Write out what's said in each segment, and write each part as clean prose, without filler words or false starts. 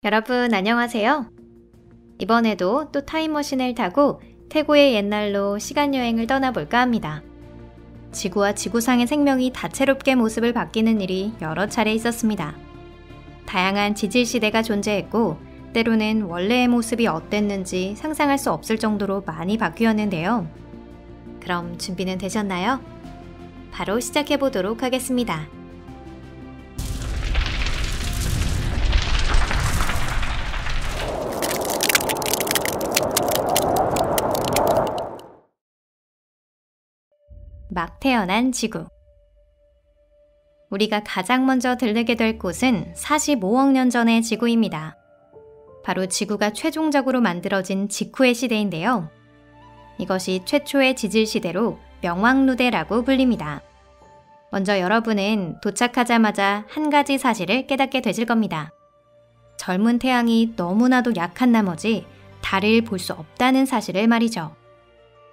여러분 안녕하세요. 이번에도 또 타임머신을 타고 태고의 옛날로 시간여행을 떠나볼까 합니다. 지구와 지구상의 생명이 다채롭게 모습을 바뀌는 일이 여러 차례 있었습니다. 다양한 지질시대가 존재했고 때로는 원래의 모습이 어땠는지 상상할 수 없을 정도로 많이 바뀌었는데요. 그럼 준비는 되셨나요? 바로 시작해보도록 하겠습니다. 막 태어난 지구. 우리가 가장 먼저 들르게 될 곳은 45억 년 전의 지구입니다. 바로 지구가 최종적으로 만들어진 직후의 시대인데요. 이것이 최초의 지질 시대로 명왕누대라고 불립니다. 먼저 여러분은 도착하자마자 한 가지 사실을 깨닫게 되실 겁니다. 젊은 태양이 너무나도 약한 나머지 달을 볼 수 없다는 사실을 말이죠.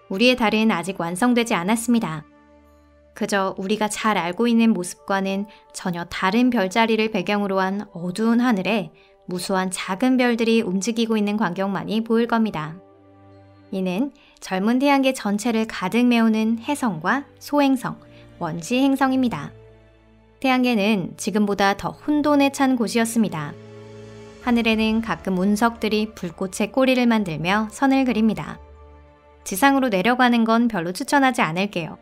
우리의 달은 아직 완성되지 않았습니다. 그저 우리가 잘 알고 있는 모습과는 전혀 다른 별자리를 배경으로 한 어두운 하늘에 무수한 작은 별들이 움직이고 있는 광경만이 보일 겁니다. 이는 젊은 태양계 전체를 가득 메우는 해성과 소행성, 원시 행성입니다. 태양계는 지금보다 더 혼돈에 찬 곳이었습니다. 하늘에는 가끔 운석들이 불꽃의 꼬리를 만들며 선을 그립니다. 지상으로 내려가는 건 별로 추천하지 않을게요.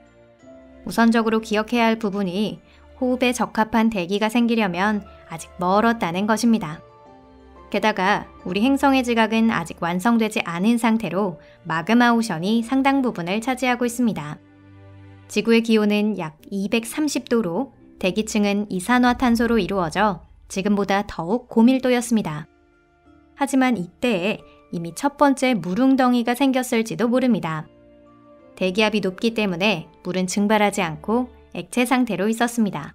우선적으로 기억해야 할 부분이 호흡에 적합한 대기가 생기려면 아직 멀었다는 것입니다. 게다가 우리 행성의 지각은 아직 완성되지 않은 상태로 마그마 오션이 상당 부분을 차지하고 있습니다. 지구의 기온은 약 230도로 대기층은 이산화탄소로 이루어져 지금보다 더욱 고밀도였습니다. 하지만 이때에 이미 첫 번째 물웅덩이가 생겼을지도 모릅니다. 대기압이 높기 때문에 물은 증발하지 않고 액체 상태로 있었습니다.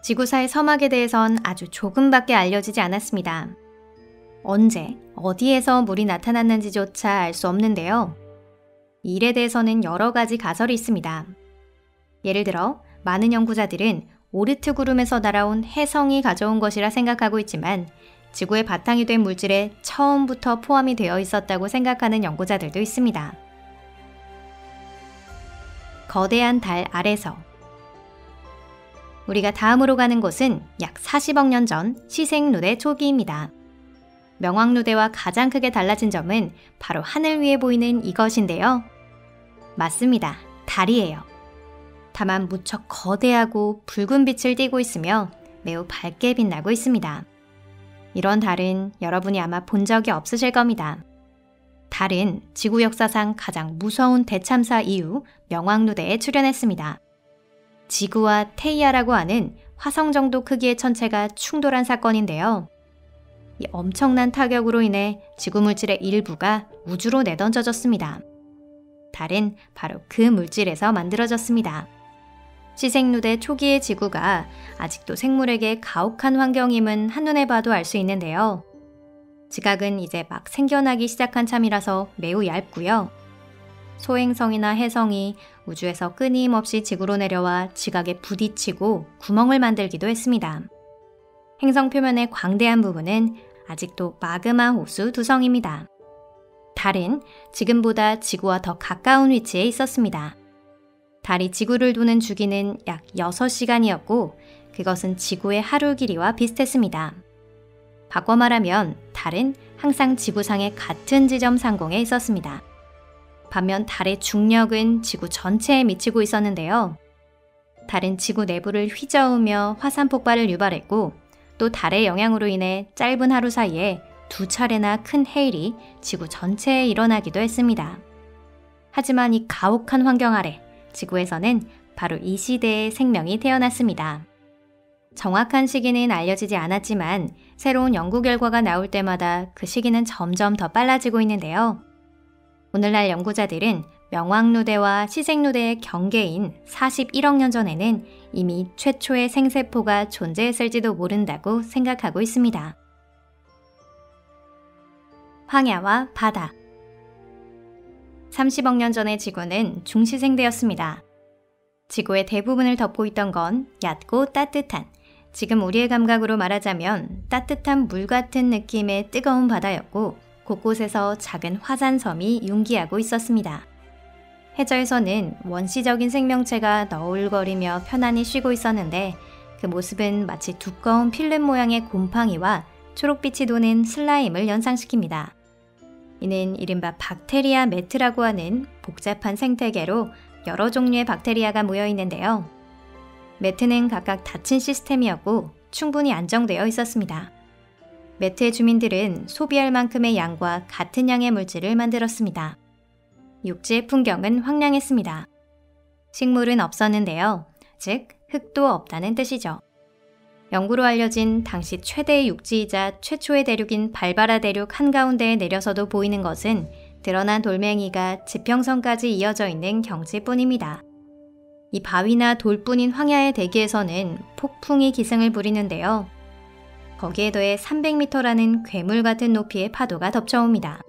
지구사의 서막에 대해선 아주 조금밖에 알려지지 않았습니다. 언제, 어디에서 물이 나타났는지조차 알 수 없는데요. 이 일에 대해서는 여러 가지 가설이 있습니다. 예를 들어 많은 연구자들은 오르트 구름에서 날아온 혜성이 가져온 것이라 생각하고 있지만 지구의 바탕이 된 물질에 처음부터 포함이 되어 있었다고 생각하는 연구자들도 있습니다. 거대한 달 아래서. 우리가 다음으로 가는 곳은 약 40억 년 전 시생누대 초기입니다. 명왕누대와 가장 크게 달라진 점은 바로 하늘 위에 보이는 이것인데요. 맞습니다. 달이에요. 다만 무척 거대하고 붉은 빛을 띠고 있으며 매우 밝게 빛나고 있습니다. 이런 달은 여러분이 아마 본 적이 없으실 겁니다. 달은 지구 역사상 가장 무서운 대참사 이후 명왕누대에 출현했습니다. 지구와 테이아라고 하는 화성 정도 크기의 천체가 충돌한 사건인데요. 이 엄청난 타격으로 인해 지구 물질의 일부가 우주로 내던져졌습니다. 달은 바로 그 물질에서 만들어졌습니다. 시생누대 초기의 지구가 아직도 생물에게 가혹한 환경임은 한눈에 봐도 알 수 있는데요. 지각은 이제 막 생겨나기 시작한 참이라서 매우 얇고요. 소행성이나 해성이 우주에서 끊임없이 지구로 내려와 지각에 부딪히고 구멍을 만들기도 했습니다. 행성 표면의 광대한 부분은 아직도 마그마 호수 두성입니다. 달은 지금보다 지구와 더 가까운 위치에 있었습니다. 달이 지구를 도는 주기는 약 6시간이었고 그것은 지구의 하루 길이와 비슷했습니다. 바꿔 말하면 달은 항상 지구상의 같은 지점 상공에 있었습니다. 반면 달의 중력은 지구 전체에 미치고 있었는데요. 달은 지구 내부를 휘저으며 화산 폭발을 유발했고 또 달의 영향으로 인해 짧은 하루 사이에 2차례나 큰 해일이 지구 전체에 일어나기도 했습니다. 하지만 이 가혹한 환경 아래 지구에서는 바로 이 시대에 생명이 태어났습니다. 정확한 시기는 알려지지 않았지만 새로운 연구 결과가 나올 때마다 그 시기는 점점 더 빨라지고 있는데요. 오늘날 연구자들은 명왕누대와 시생누대의 경계인 41억 년 전에는 이미 최초의 생세포가 존재했을지도 모른다고 생각하고 있습니다. 황야와 바다. 30억 년 전의 지구는 중시생대였습니다. 지구의 대부분을 덮고 있던 건 얕고 따뜻한 지금 우리의 감각으로 말하자면 따뜻한 물 같은 느낌의 뜨거운 바다였고 곳곳에서 작은 화산섬이 융기하고 있었습니다. 해저에서는 원시적인 생명체가 너울거리며 편안히 쉬고 있었는데 그 모습은 마치 두꺼운 필름 모양의 곰팡이와 초록빛이 도는 슬라임을 연상시킵니다. 이는 이른바 박테리아 매트라고 하는 복잡한 생태계로 여러 종류의 박테리아가 모여 있는데요. 매트는 각각 닫힌 시스템이었고 충분히 안정되어 있었습니다. 매트의 주민들은 소비할 만큼의 양과 같은 양의 물질을 만들었습니다. 육지의 풍경은 황량했습니다. 식물은 없었는데요. 즉, 흙도 없다는 뜻이죠. 영구로 알려진 당시 최대의 육지이자 최초의 대륙인 발바라 대륙 한가운데에 내려서도 보이는 것은 드러난 돌멩이가 지평선까지 이어져 있는 경치뿐입니다. 이 바위나 돌뿐인 황야의 대기에서는 폭풍이 기승을 부리는데요. 거기에 더해 300m라는 괴물 같은 높이의 파도가 덮쳐옵니다.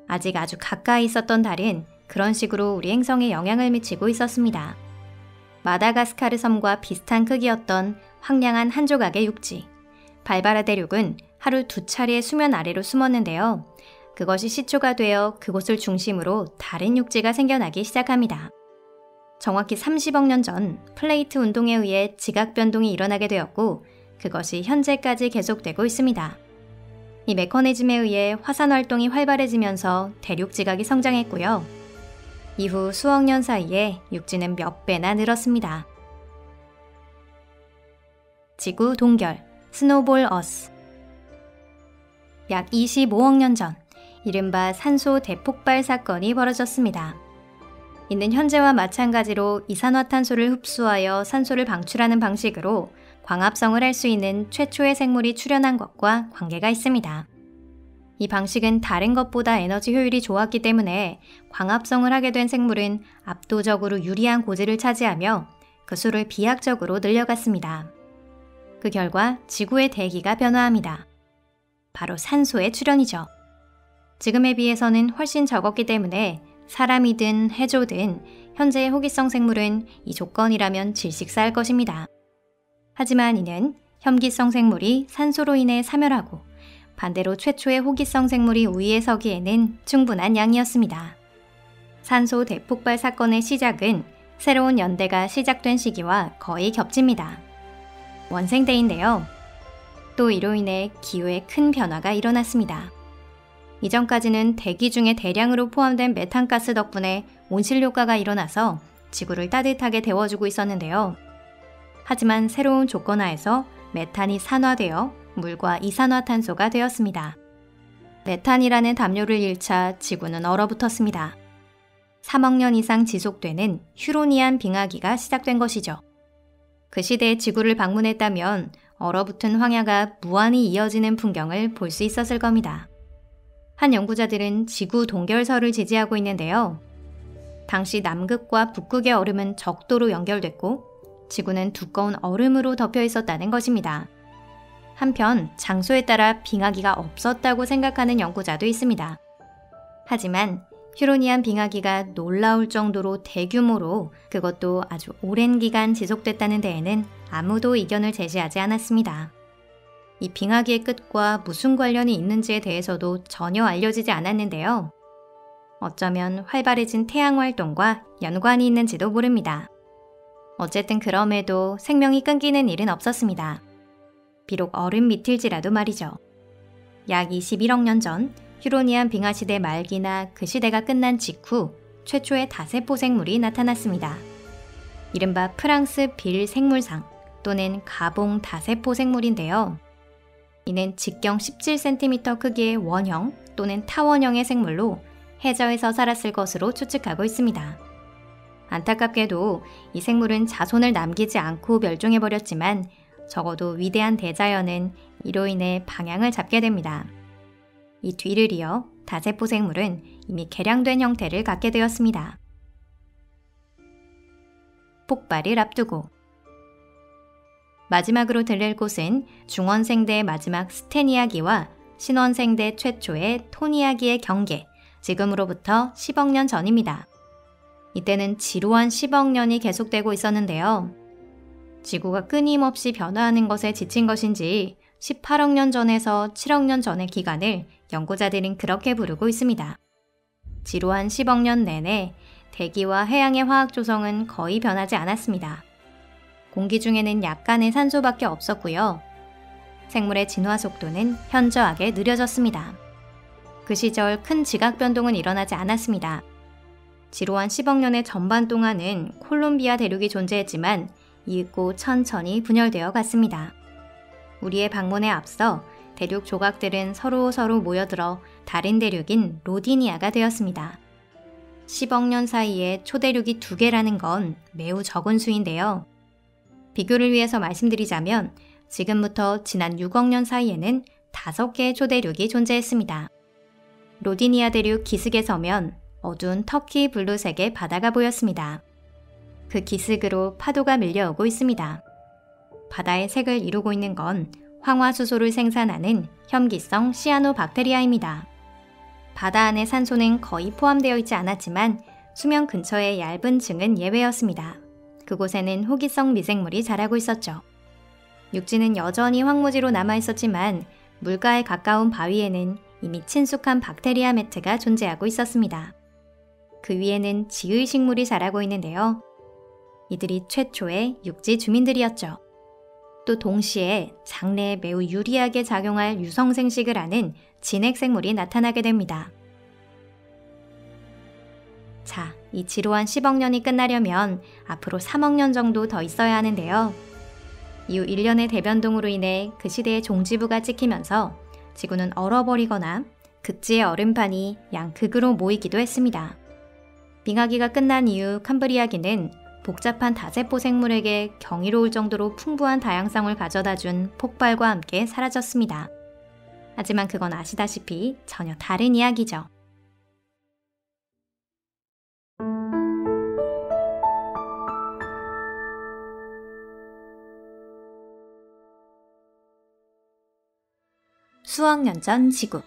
아직 아주 가까이 있었던 달은 그런 식으로 우리 행성에 영향을 미치고 있었습니다. 마다가스카르 섬과 비슷한 크기였던 황량한 한 조각의 육지. 발바라 대륙은 하루 2차례 수면 아래로 숨었는데요. 그것이 시초가 되어 그곳을 중심으로 다른 육지가 생겨나기 시작합니다. 정확히 30억 년 전 플레이트 운동에 의해 지각 변동이 일어나게 되었고 그것이 현재까지 계속되고 있습니다. 이 메커니즘에 의해 화산 활동이 활발해지면서 대륙 지각이 성장했고요. 이후 수억 년 사이에 육지는 몇 배나 늘었습니다. 지구 동결, 스노볼 어스. 약 25억 년 전, 이른바 산소 대폭발 사건이 벌어졌습니다. 이는 현재와 마찬가지로 이산화탄소를 흡수하여 산소를 방출하는 방식으로 광합성을 할 수 있는 최초의 생물이 출현한 것과 관계가 있습니다. 이 방식은 다른 것보다 에너지 효율이 좋았기 때문에 광합성을 하게 된 생물은 압도적으로 유리한 고지를 차지하며 그 수를 비약적으로 늘려갔습니다. 그 결과 지구의 대기가 변화합니다. 바로 산소의 출현이죠. 지금에 비해서는 훨씬 적었기 때문에 사람이든 해조든 현재의 호기성 생물은 이 조건이라면 질식사할 것입니다. 하지만 이는 혐기성 생물이 산소로 인해 사멸하고 반대로 최초의 호기성 생물이 우위에 서기에는 충분한 양이었습니다. 산소 대폭발 사건의 시작은 새로운 연대가 시작된 시기와 거의 겹칩니다. 원생대인데요. 또 이로 인해 기후에 큰 변화가 일어났습니다. 이전까지는 대기 중에 대량으로 포함된 메탄가스 덕분에 온실효과가 일어나서 지구를 따뜻하게 데워주고 있었는데요. 하지만 새로운 조건 하에서 메탄이 산화되어 물과 이산화탄소가 되었습니다. 메탄이라는 담요를 잃자 지구는 얼어붙었습니다. 3억 년 이상 지속되는 휴로니안 빙하기가 시작된 것이죠. 그 시대의 지구를 방문했다면 얼어붙은 황야가 무한히 이어지는 풍경을 볼 수 있었을 겁니다. 한 연구자들은 지구 동결설을 지지하고 있는데요. 당시 남극과 북극의 얼음은 적도로 연결됐고 지구는 두꺼운 얼음으로 덮여 있었다는 것입니다. 한편 장소에 따라 빙하기가 없었다고 생각하는 연구자도 있습니다. 하지만 휴로니안 빙하기가 놀라울 정도로 대규모로 그것도 아주 오랜 기간 지속됐다는 데에는 아무도 이견을 제시하지 않았습니다. 이 빙하기의 끝과 무슨 관련이 있는지에 대해서도 전혀 알려지지 않았는데요. 어쩌면 활발해진 태양 활동과 연관이 있는지도 모릅니다. 어쨌든 그럼에도 생명이 끊기는 일은 없었습니다. 비록 얼음 밑일지라도 말이죠. 약 21억 년 전 휴로니안 빙하 시대 말기나 그 시대가 끝난 직후 최초의 다세포 생물이 나타났습니다. 이른바 프랑스 빌 생물상 또는 가봉 다세포 생물인데요. 이는 직경 17cm 크기의 원형 또는 타원형의 생물로 해저에서 살았을 것으로 추측하고 있습니다. 안타깝게도 이 생물은 자손을 남기지 않고 멸종해버렸지만 적어도 위대한 대자연은 이로 인해 방향을 잡게 됩니다. 이 뒤를 이어 다세포 생물은 이미 개량된 형태를 갖게 되었습니다. 폭발을 앞두고 마지막으로 들릴 곳은 중원생대의 마지막 스텐 이야기와 신원생대 최초의 톤 이야기의 경계, 지금으로부터 10억 년 전입니다. 이때는 지루한 10억 년이 계속되고 있었는데요. 지구가 끊임없이 변화하는 것에 지친 것인지 18억 년 전에서 7억 년 전의 기간을 연구자들은 그렇게 부르고 있습니다. 지루한 10억 년 내내 대기와 해양의 화학 조성은 거의 변하지 않았습니다. 공기 중에는 약간의 산소밖에 없었고요. 생물의 진화 속도는 현저하게 느려졌습니다. 그 시절 큰 지각 변동은 일어나지 않았습니다. 지루한 10억 년의 전반 동안은 콜롬비아 대륙이 존재했지만 이윽고 천천히 분열되어 갔습니다. 우리의 방문에 앞서 대륙 조각들은 서로 모여들어 다른 대륙인 로디니아가 되었습니다. 10억 년 사이에 초대륙이 2개라는 건 매우 적은 수인데요. 비교를 위해서 말씀드리자면 지금부터 지난 6억 년 사이에는 5개의 초대륙이 존재했습니다. 로디니아 대륙 기슭에 서면 어두운 터키 블루색의 바다가 보였습니다. 그 기슭으로 파도가 밀려오고 있습니다. 바다의 색을 이루고 있는 건 황화수소를 생산하는 혐기성 시아노박테리아입니다. 바다 안의 산소는 거의 포함되어 있지 않았지만 수면 근처의 얇은 층은 예외였습니다. 그곳에는 호기성 미생물이 자라고 있었죠. 육지는 여전히 황무지로 남아있었지만 물가에 가까운 바위에는 이미 친숙한 박테리아 매트가 존재하고 있었습니다. 그 위에는 지의 식물이 자라고 있는데요. 이들이 최초의 육지 주민들이었죠. 또 동시에 장래에 매우 유리하게 작용할 유성생식을 하는 진핵생물이 나타나게 됩니다. 자, 이 지루한 10억 년이 끝나려면 앞으로 3억 년 정도 더 있어야 하는데요. 이후 1년의 대변동으로 인해 그 시대의 종지부가 찍히면서 지구는 얼어버리거나 극지의 얼음판이 양극으로 모이기도 했습니다. 빙하기가 끝난 이후 캄브리아기는 복잡한 다세포 생물에게 경이로울 정도로 풍부한 다양성을 가져다준 폭발과 함께 사라졌습니다. 하지만 그건 아시다시피 전혀 다른 이야기죠. 수억 년 전 지구.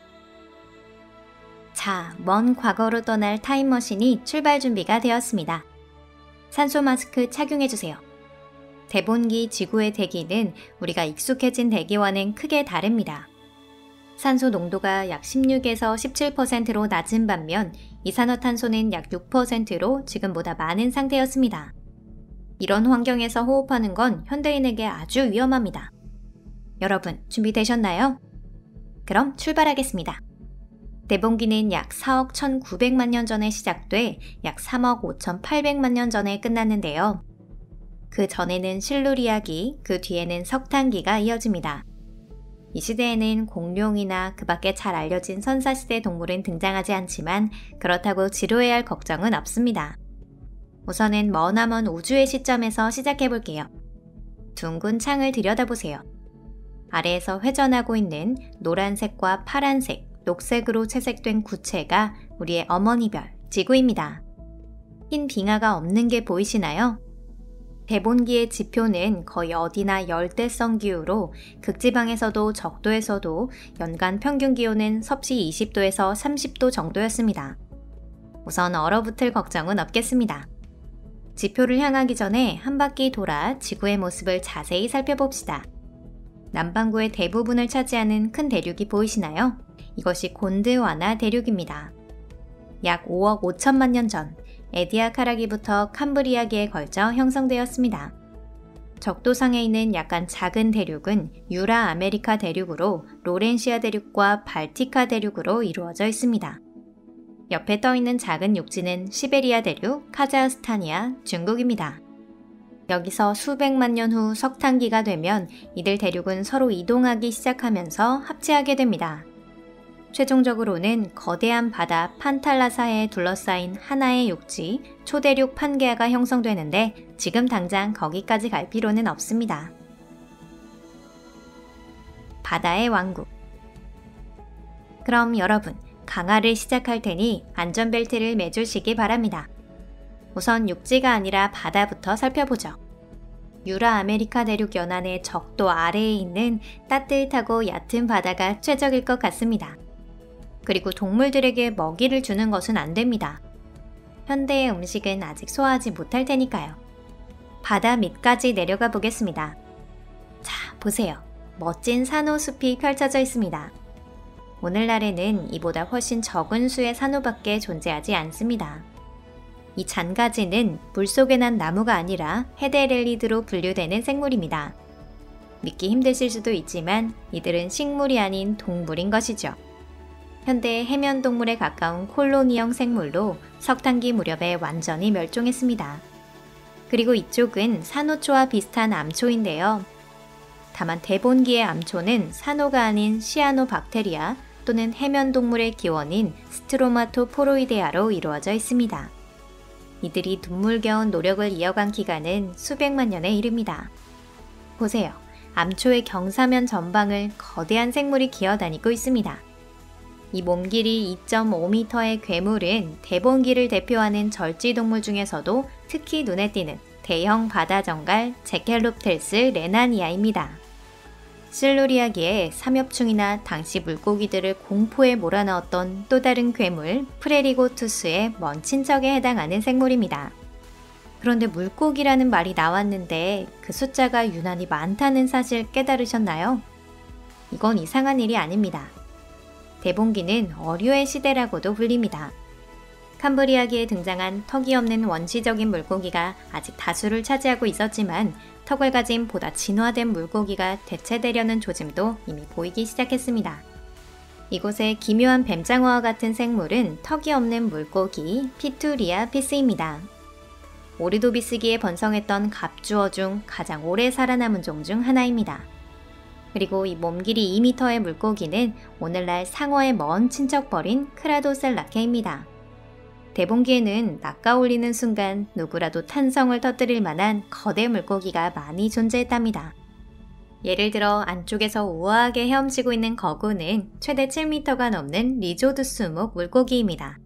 자, 먼 과거로 떠날 타임머신이 출발 준비가 되었습니다. 산소 마스크 착용해주세요. 대본기 지구의 대기는 우리가 익숙해진 대기와는 크게 다릅니다. 산소 농도가 약 16에서 17%로 낮은 반면 이산화탄소는 약 6%로 지금보다 많은 상태였습니다. 이런 환경에서 호흡하는 건 현대인에게 아주 위험합니다. 여러분, 준비되셨나요? 그럼 출발하겠습니다. 대본기는 약 4억 1,900만 년 전에 시작돼 약 3억 5,800만 년 전에 끝났는데요. 그 전에는 실루리아기, 그 뒤에는 석탄기가 이어집니다. 이 시대에는 공룡이나 그 밖에 잘 알려진 선사시대 동물은 등장하지 않지만 그렇다고 지루해야 할 걱정은 없습니다. 우선은 머나먼 우주의 시점에서 시작해볼게요. 둥근 창을 들여다보세요. 아래에서 회전하고 있는 노란색과 파란색, 녹색으로 채색된 구체가 우리의 어머니별, 지구입니다. 흰 빙하가 없는 게 보이시나요? 대본기의 지표는 거의 어디나 열대성 기후로 극지방에서도 적도에서도 연간 평균 기온은 섭씨 20도에서 30도 정도였습니다. 우선 얼어붙을 걱정은 없겠습니다. 지표를 향하기 전에 한 바퀴 돌아 지구의 모습을 자세히 살펴봅시다. 남반구의 대부분을 차지하는 큰 대륙이 보이시나요? 이것이 곤드와나 대륙입니다. 약 5억 5천만 년 전 에디아카라기부터 캄브리아기에 걸쳐 형성되었습니다. 적도상에 있는 약간 작은 대륙은 유라 아메리카 대륙으로 로렌시아 대륙과 발티카 대륙으로 이루어져 있습니다. 옆에 떠있는 작은 육지는 시베리아 대륙, 카자흐스탄이야 중국입니다. 여기서 수백만 년 후 석탄기가 되면 이들 대륙은 서로 이동하기 시작하면서 합체하게 됩니다. 최종적으로는 거대한 바다 판탈라사에 둘러싸인 하나의 육지, 초대륙 판게아가 형성되는데 지금 당장 거기까지 갈 필요는 없습니다. 바다의 왕국. 그럼 여러분, 강화를 시작할 테니 안전벨트를 매주시기 바랍니다. 우선 육지가 아니라 바다부터 살펴보죠. 유라 아메리카 대륙 연안의 적도 아래에 있는 따뜻하고 얕은 바다가 최적일 것 같습니다. 그리고 동물들에게 먹이를 주는 것은 안 됩니다. 현대의 음식은 아직 소화하지 못할 테니까요. 바다 밑까지 내려가 보겠습니다. 자, 보세요. 멋진 산호숲이 펼쳐져 있습니다. 오늘날에는 이보다 훨씬 적은 수의 산호밖에 존재하지 않습니다. 이 잔가지는 물속에 난 나무가 아니라 헤데렐리드로 분류되는 생물입니다. 믿기 힘드실 수도 있지만 이들은 식물이 아닌 동물인 것이죠. 현대 해면 동물에 가까운 콜로니형 생물로 석탄기 무렵에 완전히 멸종했습니다. 그리고 이쪽은 산호초와 비슷한 암초인데요. 다만 대본기의 암초는 산호가 아닌 시아노박테리아 또는 해면 동물의 기원인 스트로마토포로이데아로 이루어져 있습니다. 이들이 눈물겨운 노력을 이어간 기간은 수백만 년에 이릅니다. 보세요. 암초의 경사면 전방을 거대한 생물이 기어다니고 있습니다. 이 몸길이 2.5m의 괴물은 대본기를 대표하는 절지동물 중에서도 특히 눈에 띄는 대형 바다정갈 제켈롭텔스 레나니아입니다. 실루리아기에 삼엽충이나 당시 물고기들을 공포에 몰아넣었던 또 다른 괴물 프레리고투스의 먼 친척에 해당하는 생물입니다. 그런데 물고기라는 말이 나왔는데 그 숫자가 유난히 많다는 사실 깨달으셨나요? 이건 이상한 일이 아닙니다. 대본기는 어류의 시대라고도 불립니다. 캄브리아기에 등장한 턱이 없는 원시적인 물고기가 아직 다수를 차지하고 있었지만 턱을 가진 보다 진화된 물고기가 대체되려는 조짐도 이미 보이기 시작했습니다. 이곳의 기묘한 뱀장어와 같은 생물은 턱이 없는 물고기 피투리아 피스입니다. 오르도비스기에 번성했던 갑주어 중 가장 오래 살아남은 종 중 하나입니다. 그리고 이 몸길이 2m의 물고기는 오늘날 상어의 먼 친척벌인 크라도셀라케입니다. 대본기에는 낚아올리는 순간 누구라도 탄성을 터뜨릴 만한 거대 물고기가 많이 존재했답니다. 예를 들어 안쪽에서 우아하게 헤엄치고 있는 거구는 최대 7m가 넘는 리조두스목 물고기입니다.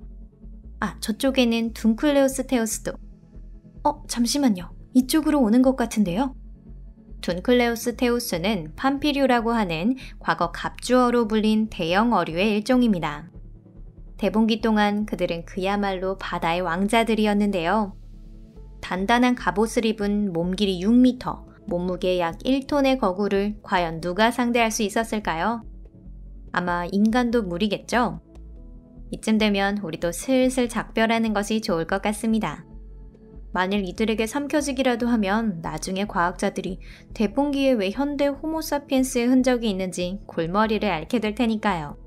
아, 저쪽에는 둔클레우스테우스도. 잠시만요. 이쪽으로 오는 것 같은데요? 둔클레우스테우스는 팜피류라고 하는 과거 갑주어로 불린 대형 어류의 일종입니다. 대본기 동안 그들은 그야말로 바다의 왕자들이었는데요. 단단한 갑옷을 입은 몸길이 6m, 몸무게 약 1톤의 거구를 과연 누가 상대할 수 있었을까요? 아마 인간도 무리겠죠? 이쯤 되면 우리도 슬슬 작별하는 것이 좋을 것 같습니다. 만일 이들에게 삼켜지기라도 하면 나중에 과학자들이 대본기에 왜 현대 호모사피엔스의 흔적이 있는지 골머리를 앓게 될 테니까요.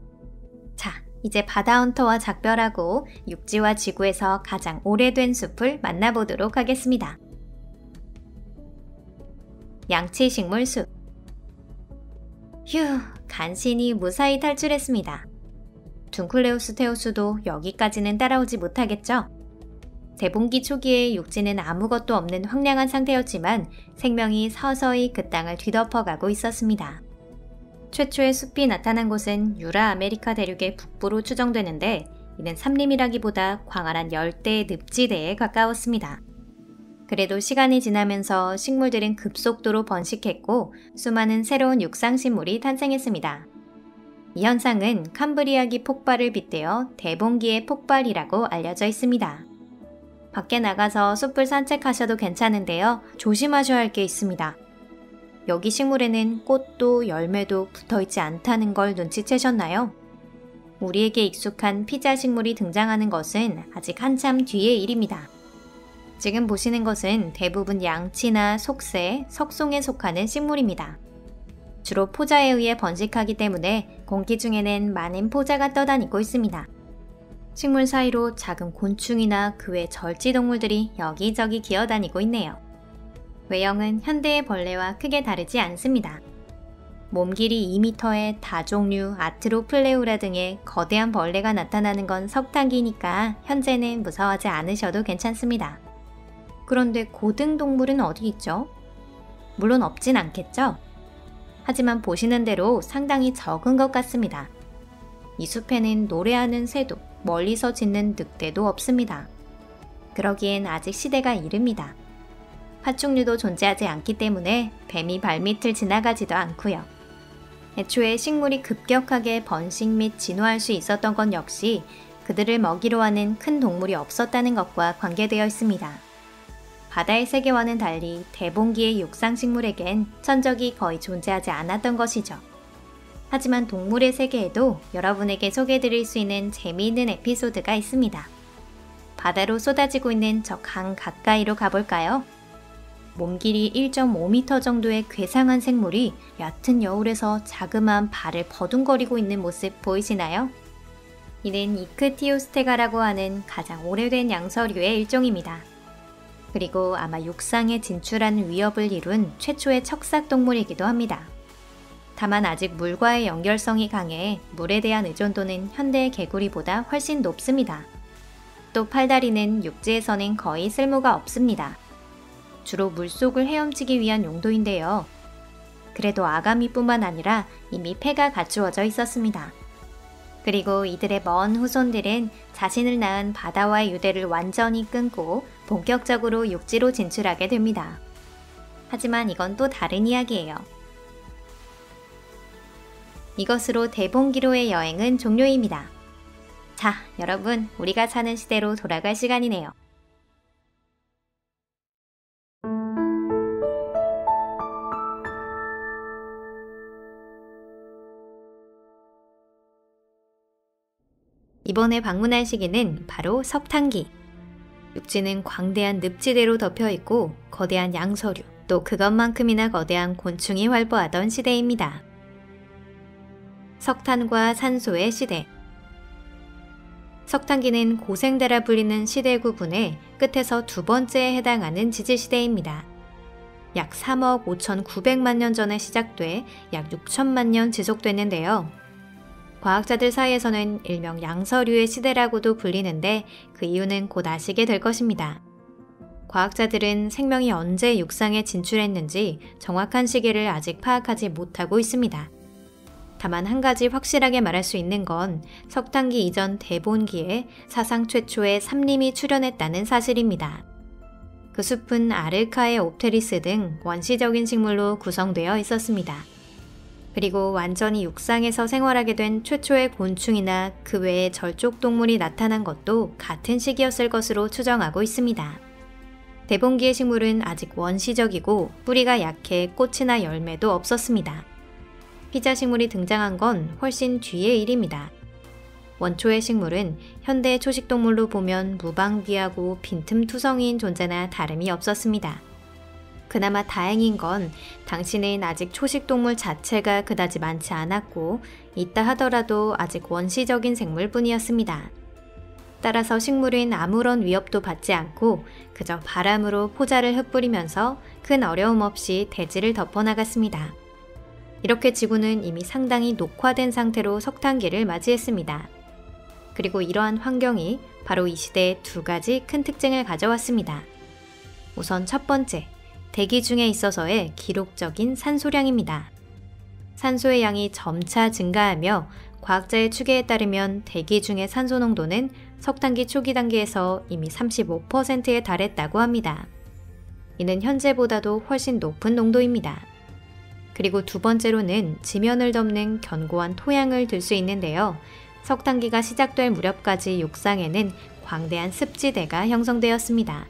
자, 이제 바다헌터와 작별하고 육지와 지구에서 가장 오래된 숲을 만나보도록 하겠습니다. 양치식물 숲. 휴, 간신히 무사히 탈출했습니다. 둔클레우스테우스도 여기까지는 따라오지 못하겠죠? 대본기 초기에 육지는 아무것도 없는 황량한 상태였지만 생명이 서서히 그 땅을 뒤덮어가고 있었습니다. 최초의 숲이 나타난 곳은 유라 아메리카 대륙의 북부로 추정되는데 이는 산림이라기보다 광활한 열대의 늪지대에 가까웠습니다. 그래도 시간이 지나면서 식물들은 급속도로 번식했고 수많은 새로운 육상식물이 탄생했습니다. 이 현상은 캄브리아기 폭발을 빗대어 대본기의 폭발이라고 알려져 있습니다. 밖에 나가서 숲을 산책하셔도 괜찮은데요. 조심하셔야 할 게 있습니다. 여기 식물에는 꽃도 열매도 붙어있지 않다는 걸 눈치채셨나요? 우리에게 익숙한 피자 식물이 등장하는 것은 아직 한참 뒤의 일입니다. 지금 보시는 것은 대부분 양치나 속새, 석송에 속하는 식물입니다. 주로 포자에 의해 번식하기 때문에 공기 중에는 많은 포자가 떠다니고 있습니다. 식물 사이로 작은 곤충이나 그 외 절지동물들이 여기저기 기어다니고 있네요. 외형은 현대의 벌레와 크게 다르지 않습니다. 몸길이 2m의 다종류 아트로플레우라 등의 거대한 벌레가 나타나는 건 석탄기니까 현재는 무서워하지 않으셔도 괜찮습니다. 그런데 고등동물은 어디 있죠? 물론 없진 않겠죠? 하지만 보시는 대로 상당히 적은 것 같습니다. 이 숲에는 노래하는 새도 멀리서 짖는 늑대도 없습니다. 그러기엔 아직 시대가 이릅니다. 파충류도 존재하지 않기 때문에 뱀이 발밑을 지나가지도 않고요. 애초에 식물이 급격하게 번식 및 진화할 수 있었던 건 역시 그들을 먹이로 하는 큰 동물이 없었다는 것과 관계되어 있습니다. 바다의 세계와는 달리 대봉기의 육상식물에겐 천적이 거의 존재하지 않았던 것이죠. 하지만 동물의 세계에도 여러분에게 소개해드릴 수 있는 재미있는 에피소드가 있습니다. 바다로 쏟아지고 있는 저 강 가까이로 가볼까요? 몸길이 1.5m 정도의 괴상한 생물이 얕은 여울에서 자그마한 발을 버둥거리고 있는 모습 보이시나요? 이는 이크티오스테가라고 하는 가장 오래된 양서류의 일종입니다. 그리고 아마 육상에 진출하는 위협을 이룬 최초의 척삭동물이기도 합니다. 다만 아직 물과의 연결성이 강해 물에 대한 의존도는 현대의 개구리보다 훨씬 높습니다. 또 팔다리는 육지에서는 거의 쓸모가 없습니다. 주로 물속을 헤엄치기 위한 용도인데요. 그래도 아가미뿐만 아니라 이미 폐가 갖추어져 있었습니다. 그리고 이들의 먼 후손들은 자신을 낳은 바다와의 유대를 완전히 끊고 본격적으로 육지로 진출하게 됩니다. 하지만 이건 또 다른 이야기예요. 이것으로 대봉기로의 여행은 종료입니다. 자, 여러분, 우리가 사는 시대로 돌아갈 시간이네요. 이번에 방문할 시기는 바로 석탄기. 육지는 광대한 늪지대로 덮여있고 거대한 양서류, 또 그것만큼이나 거대한 곤충이 활보하던 시대입니다. 석탄과 산소의 시대. 석탄기는 고생대라 불리는 시대 구분의 끝에서 두 번째에 해당하는 지질시대입니다. 약 3억 5,900만 년 전에 시작돼 약 6천만 년 지속됐는데요. 과학자들 사이에서는 일명 양서류의 시대라고도 불리는데 그 이유는 곧 아시게 될 것입니다. 과학자들은 생명이 언제 육상에 진출했는지 정확한 시기를 아직 파악하지 못하고 있습니다. 다만 한 가지 확실하게 말할 수 있는 건 석탄기 이전 대본기에 사상 최초의 삼림이 출현했다는 사실입니다. 그 숲은 아르카에옵테리스 등 원시적인 식물로 구성되어 있었습니다. 그리고 완전히 육상에서 생활하게 된 최초의 곤충이나 그 외의 절족동물이 나타난 것도 같은 시기였을 것으로 추정하고 있습니다. 대봉기의 식물은 아직 원시적이고 뿌리가 약해 꽃이나 열매도 없었습니다. 피자식물이 등장한 건 훨씬 뒤의 일입니다. 원초의 식물은 현대의 초식동물로 보면 무방비하고 빈틈투성이인 존재나 다름이 없었습니다. 그나마 다행인 건 당시는 아직 초식동물 자체가 그다지 많지 않았고 있다 하더라도 아직 원시적인 생물뿐이었습니다. 따라서 식물은 아무런 위협도 받지 않고 그저 바람으로 포자를 흩뿌리면서 큰 어려움 없이 대지를 덮어나갔습니다. 이렇게 지구는 이미 상당히 녹화된 상태로 석탄기를 맞이했습니다. 그리고 이러한 환경이 바로 이 시대에 두 가지 큰 특징을 가져왔습니다. 우선 첫 번째, 대기 중에 있어서의 기록적인 산소량입니다. 산소의 양이 점차 증가하며 과학자의 추계에 따르면 대기 중의 산소 농도는 석탄기 초기 단계에서 이미 35%에 달했다고 합니다. 이는 현재보다도 훨씬 높은 농도입니다. 그리고 두 번째로는 지면을 덮는 견고한 토양을 들 수 있는데요. 석탄기가 시작될 무렵까지 육상에는 광대한 습지대가 형성되었습니다.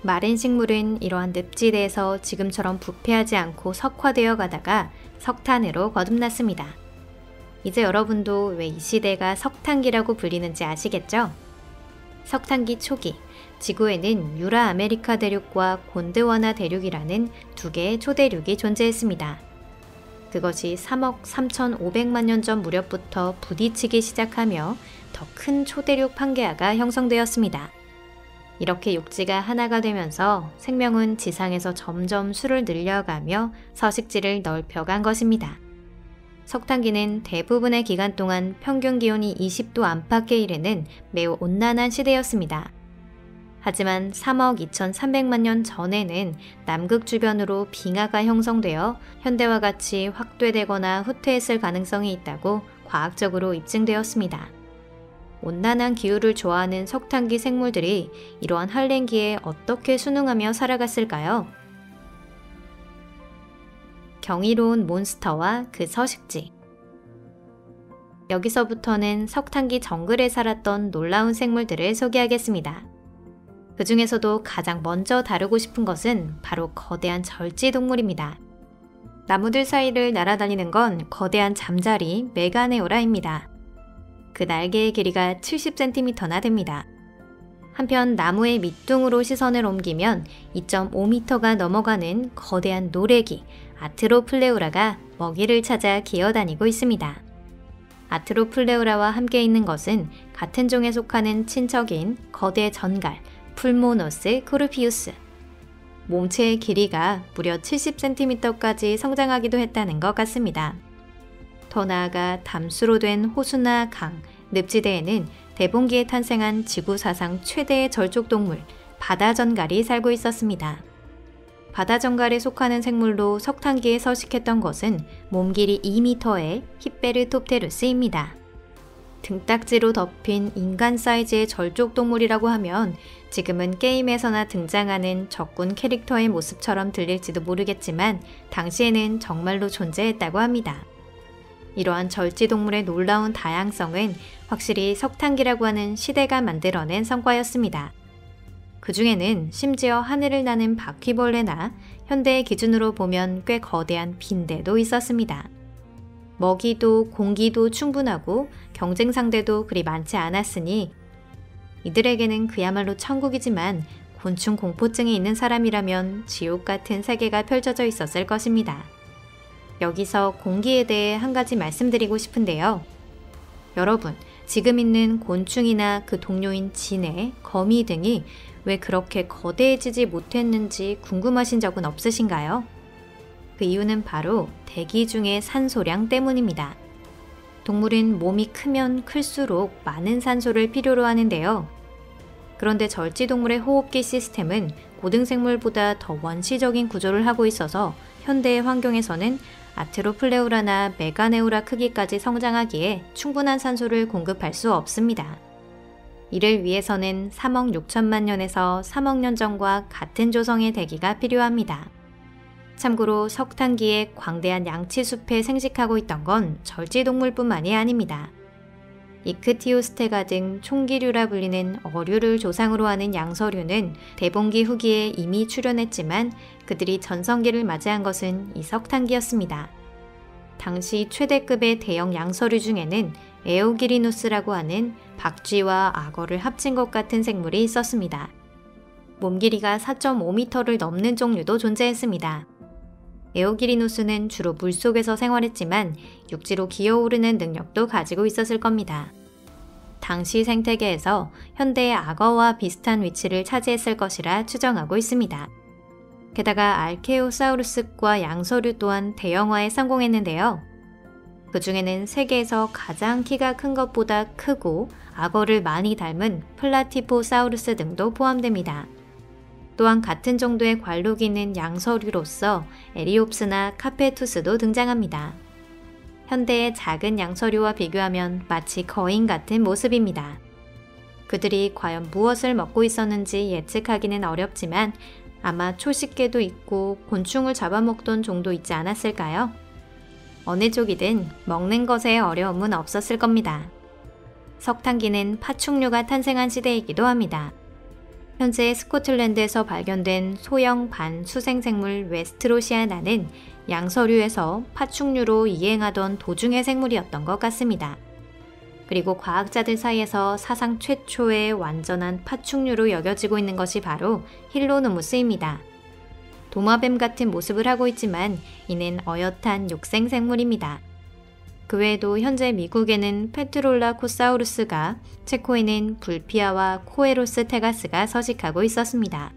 마른 식물은 이러한 늪지대에서 지금처럼 부패하지 않고 석화되어 가다가 석탄으로 거듭났습니다. 이제 여러분도 왜 이 시대가 석탄기라고 불리는지 아시겠죠? 석탄기 초기, 지구에는 유라아메리카 대륙과 곤드와나 대륙이라는 두 개의 초대륙이 존재했습니다. 그것이 3억 3,500만 년 전 무렵부터 부딪히기 시작하며 더 큰 초대륙 판게아가 형성되었습니다. 이렇게 육지가 하나가 되면서 생명은 지상에서 점점 수를 늘려가며 서식지를 넓혀간 것입니다. 석탄기는 대부분의 기간 동안 평균 기온이 20도 안팎에 이르는 매우 온난한 시대였습니다. 하지만 3억 2,300만 년 전에는 남극 주변으로 빙하가 형성되어 현대와 같이 확대되거나 후퇴했을 가능성이 있다고 과학적으로 입증되었습니다. 온난한 기후를 좋아하는 석탄기 생물들이 이러한 한랭기에 어떻게 순응하며 살아갔을까요? 경이로운 몬스터와 그 서식지. 여기서부터는 석탄기 정글에 살았던 놀라운 생물들을 소개하겠습니다. 그 중에서도 가장 먼저 다루고 싶은 것은 바로 거대한 절지동물입니다. 나무들 사이를 날아다니는 건 거대한 잠자리 메가네오라입니다. 그 날개의 길이가 70cm나 됩니다. 한편 나무의 밑둥으로 시선을 옮기면 2.5m가 넘어가는 거대한 노래기 아트로플레우라가 먹이를 찾아 기어다니고 있습니다. 아트로플레우라와 함께 있는 것은 같은 종에 속하는 친척인 거대 전갈 풀모노스 코르피우스. 몸체의 길이가 무려 70cm까지 성장하기도 했다는 것 같습니다. 더 나아가 담수로 된 호수나 강, 늪지대에는 대봉기에 탄생한 지구 사상 최대의 절족동물 바다전갈이 살고 있었습니다. 바다전갈에 속하는 생물로 석탄기에 서식했던 것은 몸 길이 2m의 히페르톱테루스입니다. 등딱지로 덮인 인간 사이즈의 절족동물이라고 하면 지금은 게임에서나 등장하는 적군 캐릭터의 모습처럼 들릴지도 모르겠지만 당시에는 정말로 존재했다고 합니다. 이러한 절지동물의 놀라운 다양성은 확실히 석탄기라고 하는 시대가 만들어낸 성과였습니다. 그 중에는 심지어 하늘을 나는 바퀴벌레나 현대의 기준으로 보면 꽤 거대한 빈대도 있었습니다. 먹이도 공기도 충분하고 경쟁 상대도 그리 많지 않았으니 이들에게는 그야말로 천국이지만 곤충 공포증이 있는 사람이라면 지옥 같은 세계가 펼쳐져 있었을 것입니다. 여기서 공기에 대해 한 가지 말씀드리고 싶은데요. 여러분, 지금 있는 곤충이나 그 동료인 진해, 거미 등이 왜 그렇게 거대해지지 못했는지 궁금하신 적은 없으신가요? 그 이유는 바로 대기 중의 산소량 때문입니다. 동물은 몸이 크면 클수록 많은 산소를 필요로 하는데요. 그런데 절지동물의 호흡기 시스템은 고등생물보다 더 원시적인 구조를 하고 있어서 현대의 환경에서는 아트로플레우라나 메가네우라 크기까지 성장하기에 충분한 산소를 공급할 수 없습니다. 이를 위해서는 3억 6천만 년에서 3억 년 전과 같은 조성의 대기가 필요합니다. 참고로 석탄기에 광대한 양치숲에 생식하고 있던 건 절지동물뿐만이 아닙니다. 이크티오스테가 등 총기류라 불리는 어류를 조상으로 하는 양서류는 대봉기 후기에 이미 출현했지만 그들이 전성기를 맞이한 것은 이 석탄기였습니다. 당시 최대급의 대형 양서류 중에는 에오기리누스라고 하는 박쥐와 악어를 합친 것 같은 생물이 있었습니다. 몸 길이가 4.5m를 넘는 종류도 존재했습니다. 에오기리누스는 주로 물속에서 생활했지만 육지로 기어오르는 능력도 가지고 있었을 겁니다. 당시 생태계에서 현대의 악어와 비슷한 위치를 차지했을 것이라 추정하고 있습니다. 게다가 알케오사우루스과 양서류 또한 대형화에 성공했는데요. 그 중에는 세계에서 가장 키가 큰 것보다 크고 악어를 많이 닮은 플라티포사우루스 등도 포함됩니다. 또한 같은 정도의 관록이 있는 양서류로서 에리옵스나 카페투스도 등장합니다. 현대의 작은 양서류와 비교하면 마치 거인 같은 모습입니다. 그들이 과연 무엇을 먹고 있었는지 예측하기는 어렵지만 아마 초식계도 있고 곤충을 잡아먹던 종도 있지 않았을까요? 어느 쪽이든 먹는 것에 어려움은 없었을 겁니다. 석탄기는 파충류가 탄생한 시대이기도 합니다. 현재 스코틀랜드에서 발견된 소형 반수생생물 웨스트로시아나는 양서류에서 파충류로 이행하던 도중의 생물이었던 것 같습니다. 그리고 과학자들 사이에서 사상 최초의 완전한 파충류로 여겨지고 있는 것이 바로 힐로노무스입니다. 도마뱀 같은 모습을 하고 있지만 이는 어엿한 육생생물입니다. 그 외에도 현재 미국에는 페트롤라코사우루스가, 체코에는 불피아와 코에로스 테가스가 서식하고 있었습니다.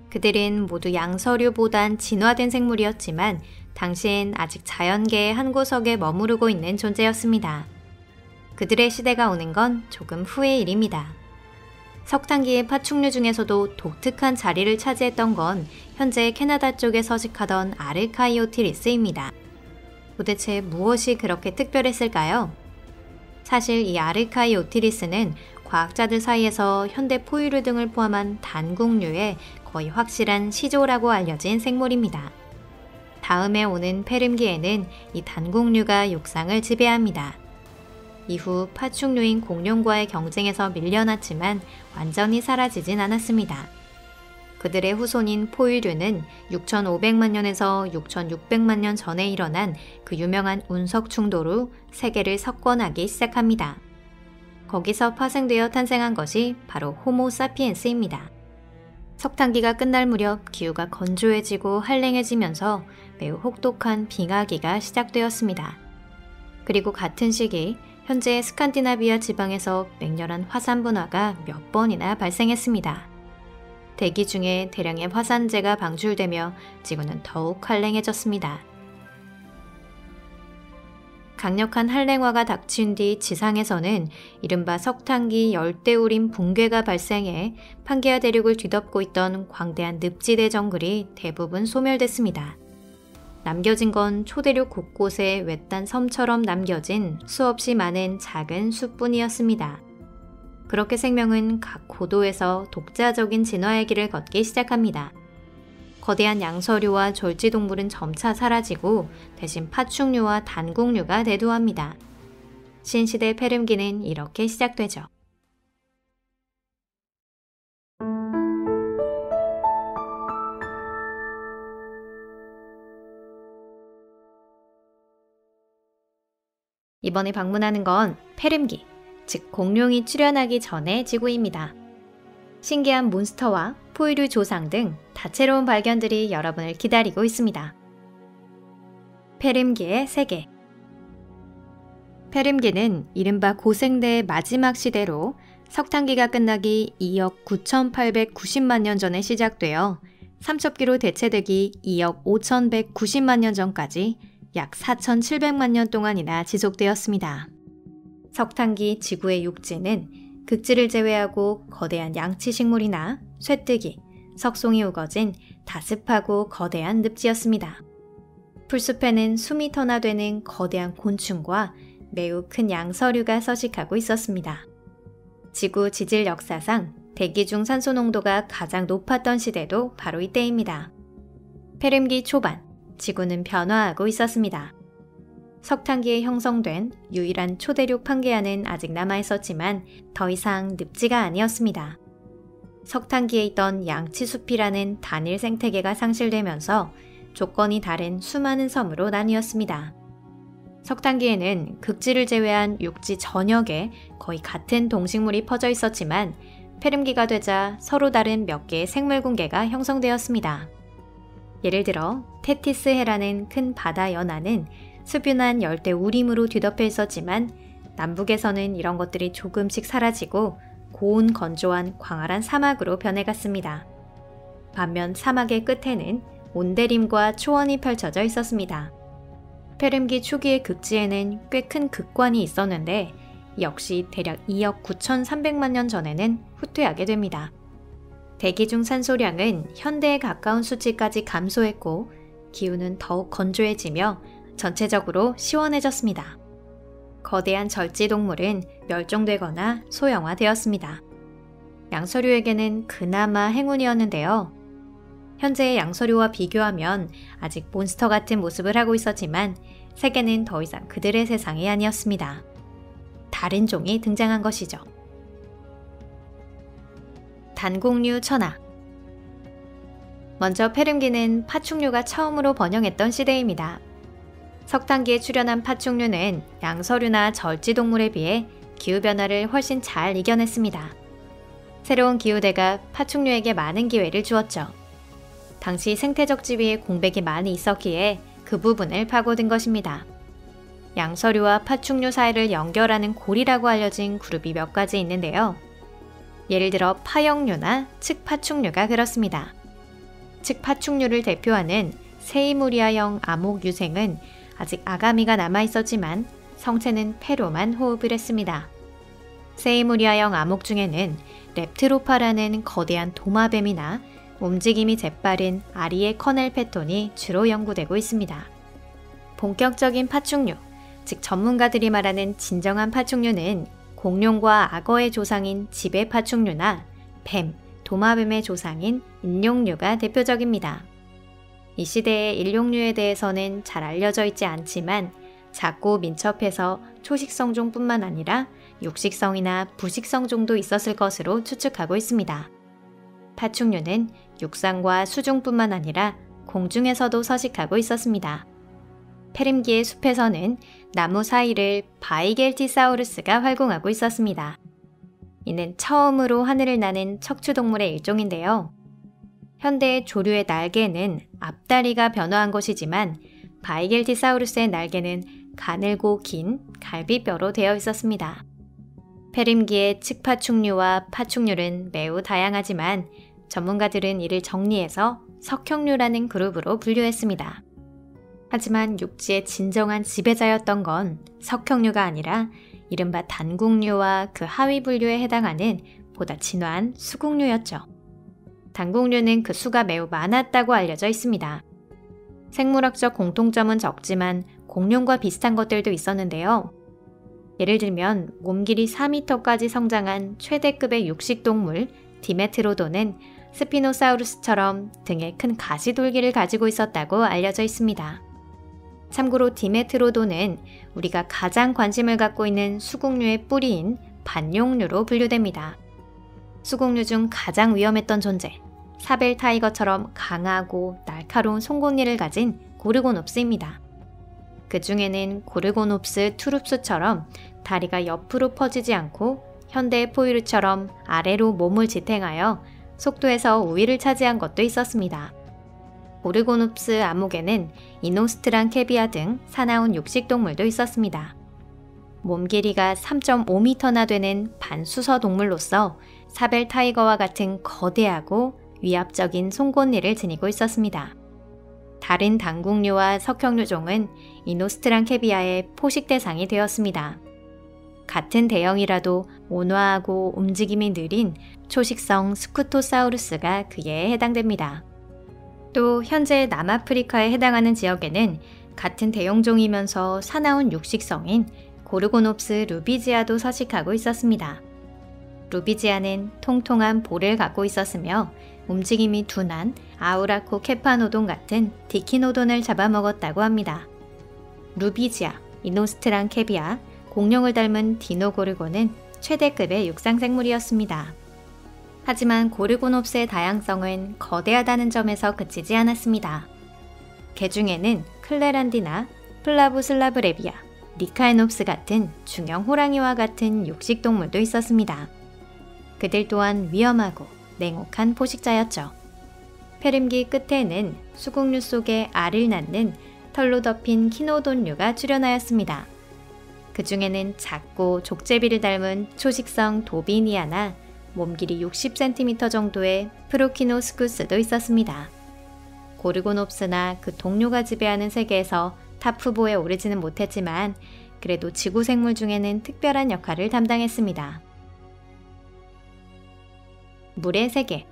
그들은 모두 양서류보단 진화된 생물이었지만 당시엔 아직 자연계의 한 구석에 머무르고 있는 존재였습니다. 그들의 시대가 오는 건 조금 후의 일입니다. 석탄기의 파충류 중에서도 독특한 자리를 차지했던 건 현재 캐나다 쪽에 서식하던 아르카이오티리스입니다. 도대체 무엇이 그렇게 특별했을까요? 사실 이 아르카이오티리스는 과학자들 사이에서 현대 포유류 등을 포함한 단국류의 거의 확실한 시조라고 알려진 생물입니다. 다음에 오는 페름기에는 이 단국류가 육상을 지배합니다. 이후 파충류인 공룡과의 경쟁에서 밀려났지만 완전히 사라지진 않았습니다. 그들의 후손인 포유류는 6,500만 년에서 6,600만 년 전에 일어난 그 유명한 운석 충돌 후 세계를 석권하기 시작합니다. 거기서 파생되어 탄생한 것이 바로 호모사피엔스입니다. 석탄기가 끝날 무렵 기후가 건조해지고 한랭해지면서 매우 혹독한 빙하기가 시작되었습니다. 그리고 같은 시기 현재 스칸디나비아 지방에서 맹렬한 화산 분화가 몇 번이나 발생했습니다. 대기 중에 대량의 화산재가 방출되며 지구는 더욱 한랭해졌습니다. 강력한 한랭화가 닥친 뒤 지상에서는 이른바 석탄기 열대우림 붕괴가 발생해 판게아 대륙을 뒤덮고 있던 광대한 늪지대 정글이 대부분 소멸됐습니다. 남겨진 건 초대륙 곳곳에 외딴 섬처럼 남겨진 수없이 많은 작은 숲뿐이었습니다. 그렇게 생명은 각 고도에서 독자적인 진화의 길을 걷기 시작합니다. 거대한 양서류와 절지동물은 점차 사라지고 대신 파충류와 단국류가 대두합니다. 신시대 페름기는 이렇게 시작되죠. 이번에 방문하는 건 페름기, 즉 공룡이 출현하기 전의 지구입니다. 신기한 몬스터와 포유류 조상 등 다채로운 발견들이 여러분을 기다리고 있습니다. 페름기의 세계. 페름기는 이른바 고생대의 마지막 시대로 석탄기가 끝나기 2억 9,890만 년 전에 시작되어 삼척기로 대체되기 2억 5,190만 년 전까지 약 4,700만 년 동안이나 지속되었습니다. 석탄기 지구의 육지는 극지를 제외하고 거대한 양치식물이나 쇠뜨기, 석송이 우거진 다습하고 거대한 늪지였습니다. 풀숲에는 수미터나 되는 거대한 곤충과 매우 큰 양서류가 서식하고 있었습니다. 지구 지질 역사상 대기 중 산소 농도가 가장 높았던 시대도 바로 이때입니다. 페름기 초반, 지구는 변화하고 있었습니다. 석탄기에 형성된 유일한 초대륙 판게아는 아직 남아있었지만 더 이상 늪지가 아니었습니다. 석탄기에 있던 양치숲이라는 단일 생태계가 상실되면서 조건이 다른 수많은 섬으로 나뉘었습니다. 석탄기에는 극지를 제외한 육지 전역에 거의 같은 동식물이 퍼져 있었지만 페름기가 되자 서로 다른 몇 개의 생물 군계가 형성되었습니다. 예를 들어 테티스해라는 큰 바다 연안은 수뷸한 열대 우림으로 뒤덮여 있었지만 남북에서는 이런 것들이 조금씩 사라지고 고온 건조한 광활한 사막으로 변해갔습니다. 반면 사막의 끝에는 온대림과 초원이 펼쳐져 있었습니다. 페름기 초기의 극지에는 꽤 큰 극관이 있었는데 역시 대략 2억 9,300만 년 전에는 후퇴하게 됩니다. 대기 중 산소량은 현대에 가까운 수치까지 감소했고 기후는 더욱 건조해지며 전체적으로 시원해졌습니다. 거대한 절지동물은 멸종되거나 소형화되었습니다. 양서류에게는 그나마 행운이었는데요. 현재의 양서류와 비교하면 아직 몬스터 같은 모습을 하고 있었지만 세계는 더 이상 그들의 세상이 아니었습니다. 다른 종이 등장한 것이죠. 단국류 천하. 먼저 페름기는 파충류가 처음으로 번영했던 시대입니다. 석탄기에 출현한 파충류는 양서류나 절지동물에 비해 기후변화를 훨씬 잘 이겨냈습니다. 새로운 기후대가 파충류에게 많은 기회를 주었죠. 당시 생태적 지위에 공백이 많이 있었기에 그 부분을 파고든 것입니다. 양서류와 파충류 사이를 연결하는 고리라고 알려진 그룹이 몇 가지 있는데요. 예를 들어 파역류나 측파충류가 그렇습니다. 측파충류를 대표하는 세이무리아형 암흑 유생은 아직 아가미가 남아있었지만 성체는 폐로만 호흡을 했습니다. 세이무리아형 암흑 중에는 렙트로파라는 거대한 도마뱀이나 움직임이 재빠른 아리의 커넬 패톤이 주로 연구되고 있습니다. 본격적인 파충류, 즉 전문가들이 말하는 진정한 파충류는 공룡과 악어의 조상인 지배 파충류나 뱀, 도마뱀의 조상인 인룡류가 대표적입니다. 이 시대의 인룡류에 대해서는 잘 알려져 있지 않지만 작고 민첩해서 초식성종뿐만 아니라 육식성이나 부식성종도 있었을 것으로 추측하고 있습니다. 파충류는 육상과 수중뿐만 아니라 공중에서도 서식하고 있었습니다. 페림기의 숲에서는 나무 사이를 바이겔티사우루스가 활공하고 있었습니다. 이는 처음으로 하늘을 나는 척추동물의 일종인데요. 현대의 조류의 날개는 앞다리가 변화한 것이지만 바이겔티사우루스의 날개는 가늘고 긴 갈비뼈로 되어 있었습니다. 페림기의 측파충류와 파충류는 매우 다양하지만 전문가들은 이를 정리해서 석형류라는 그룹으로 분류했습니다. 하지만 육지의 진정한 지배자였던 건 석형류가 아니라 이른바 단국류와 그 하위 분류에 해당하는 보다 진화한 수국류였죠. 단국류는 그 수가 매우 많았다고 알려져 있습니다. 생물학적 공통점은 적지만 공룡과 비슷한 것들도 있었는데요. 예를 들면 몸 길이 4m까지 성장한 최대급의 육식동물 디메트로돈은 스피노사우루스처럼 등에 큰 가시돌기를 가지고 있었다고 알려져 있습니다. 참고로 디메트로돈은 우리가 가장 관심을 갖고 있는 수국류의 뿌리인 반용류로 분류됩니다. 수국류 중 가장 위험했던 존재, 사벨 타이거처럼 강하고 날카로운 송곳니를 가진 고르고놉스입니다. 그 중에는 고르고놉스 투룹스처럼 다리가 옆으로 퍼지지 않고 현대의 포유류처럼 아래로 몸을 지탱하여 속도에서 우위를 차지한 것도 있었습니다. 고르고놉스 암흑에는 이노스트랑 캐비아 등 사나운 육식동물도 있었습니다. 몸 길이가 3.5m나 되는 반수서 동물로서 사벨 타이거와 같은 거대하고 위압적인 송곳니를 지니고 있었습니다. 다른 단국류와 석형류종은 이노스트랑 캐비아의 포식 대상이 되었습니다. 같은 대형이라도 온화하고 움직임이 느린 초식성 스쿠토사우루스가 그에 해당됩니다. 또 현재 남아프리카에 해당하는 지역에는 같은 대형종이면서 사나운 육식성인 고르고놉스 루비지아도 서식하고 있었습니다. 루비지아는 통통한 볼을 갖고 있었으며 움직임이 둔한 아우라코 케파노돈 같은 디키노돈을 잡아먹었다고 합니다. 루비지아, 이노스트랑 캐비아, 공룡을 닮은 디노고르곤은 최대급의 육상생물이었습니다. 하지만 고르고놉스의 다양성은 거대하다는 점에서 그치지 않았습니다. 개 중에는 클레란디나 플라부슬라브레비아, 니카에놉스 같은 중형 호랑이와 같은 육식동물도 있었습니다. 그들 또한 위험하고 냉혹한 포식자였죠. 페림기 끝에는 수국류 속에 알을 낳는 털로 덮인 키노돈류가 출현하였습니다. 그 중에는 작고 족제비를 닮은 초식성 도비니아나 몸 길이 60cm 정도의 프로키노스쿠스도 있었습니다. 고르고놉스나 그 동료가 지배하는 세계에서 탑 후보에 오르지는 못했지만 그래도 지구 생물 중에는 특별한 역할을 담당했습니다. 물의 세계.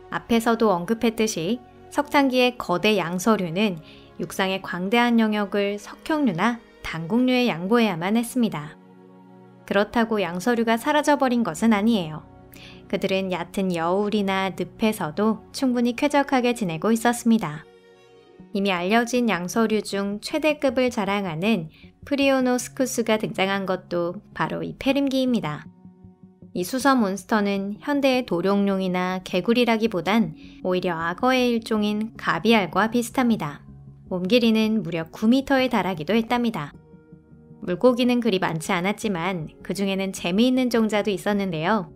앞에서도 언급했듯이 석탄기의 거대 양서류는 육상의 광대한 영역을 석형류나 단국류에 양보해야만 했습니다. 그렇다고 양서류가 사라져버린 것은 아니에요. 그들은 얕은 여울이나 늪에서도 충분히 쾌적하게 지내고 있었습니다. 이미 알려진 양서류 중 최대급을 자랑하는 프리오노스쿠스가 등장한 것도 바로 이 페림기입니다. 이 수서 몬스터는 현대의 도룡룡이나 개구리라기보단 오히려 악어의 일종인 가비알과 비슷합니다. 몸 길이는 무려 9m에 달하기도 했답니다. 물고기는 그리 많지 않았지만 그 중에는 재미있는 종자도 있었는데요.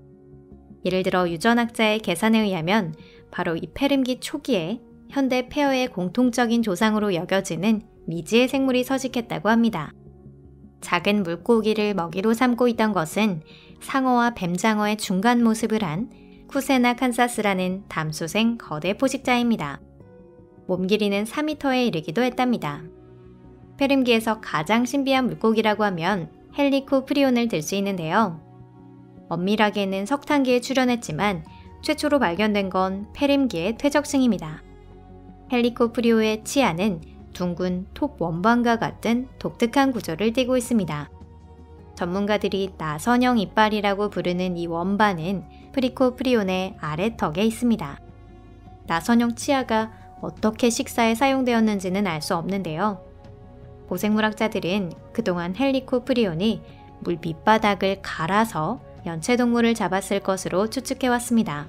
예를 들어 유전학자의 계산에 의하면 바로 이 페림기 초기에 현대 폐어의 공통적인 조상으로 여겨지는 미지의 생물이 서식했다고 합니다. 작은 물고기를 먹이로 삼고 있던 것은 상어와 뱀장어의 중간 모습을 한 쿠세나 칸사스라는 담수생 거대 포식자입니다. 몸 길이는 4m에 이르기도 했답니다. 페림기에서 가장 신비한 물고기라고 하면 헬리코프리온을 들 수 있는데요. 엄밀하게는 석탄기에 출현했지만 최초로 발견된 건 페림기의 퇴적층입니다. 헬리코프리오의 치아는 둥근 톱 원반과 같은 독특한 구조를 띠고 있습니다. 전문가들이 나선형 이빨이라고 부르는 이 원반은 프리코프리온의 아래턱에 있습니다. 나선형 치아가 어떻게 식사에 사용되었는지는 알 수 없는데요. 고생물학자들은 그동안 헬리코프리온이 물 밑바닥을 갈아서 연체동물을 잡았을 것으로 추측해왔습니다.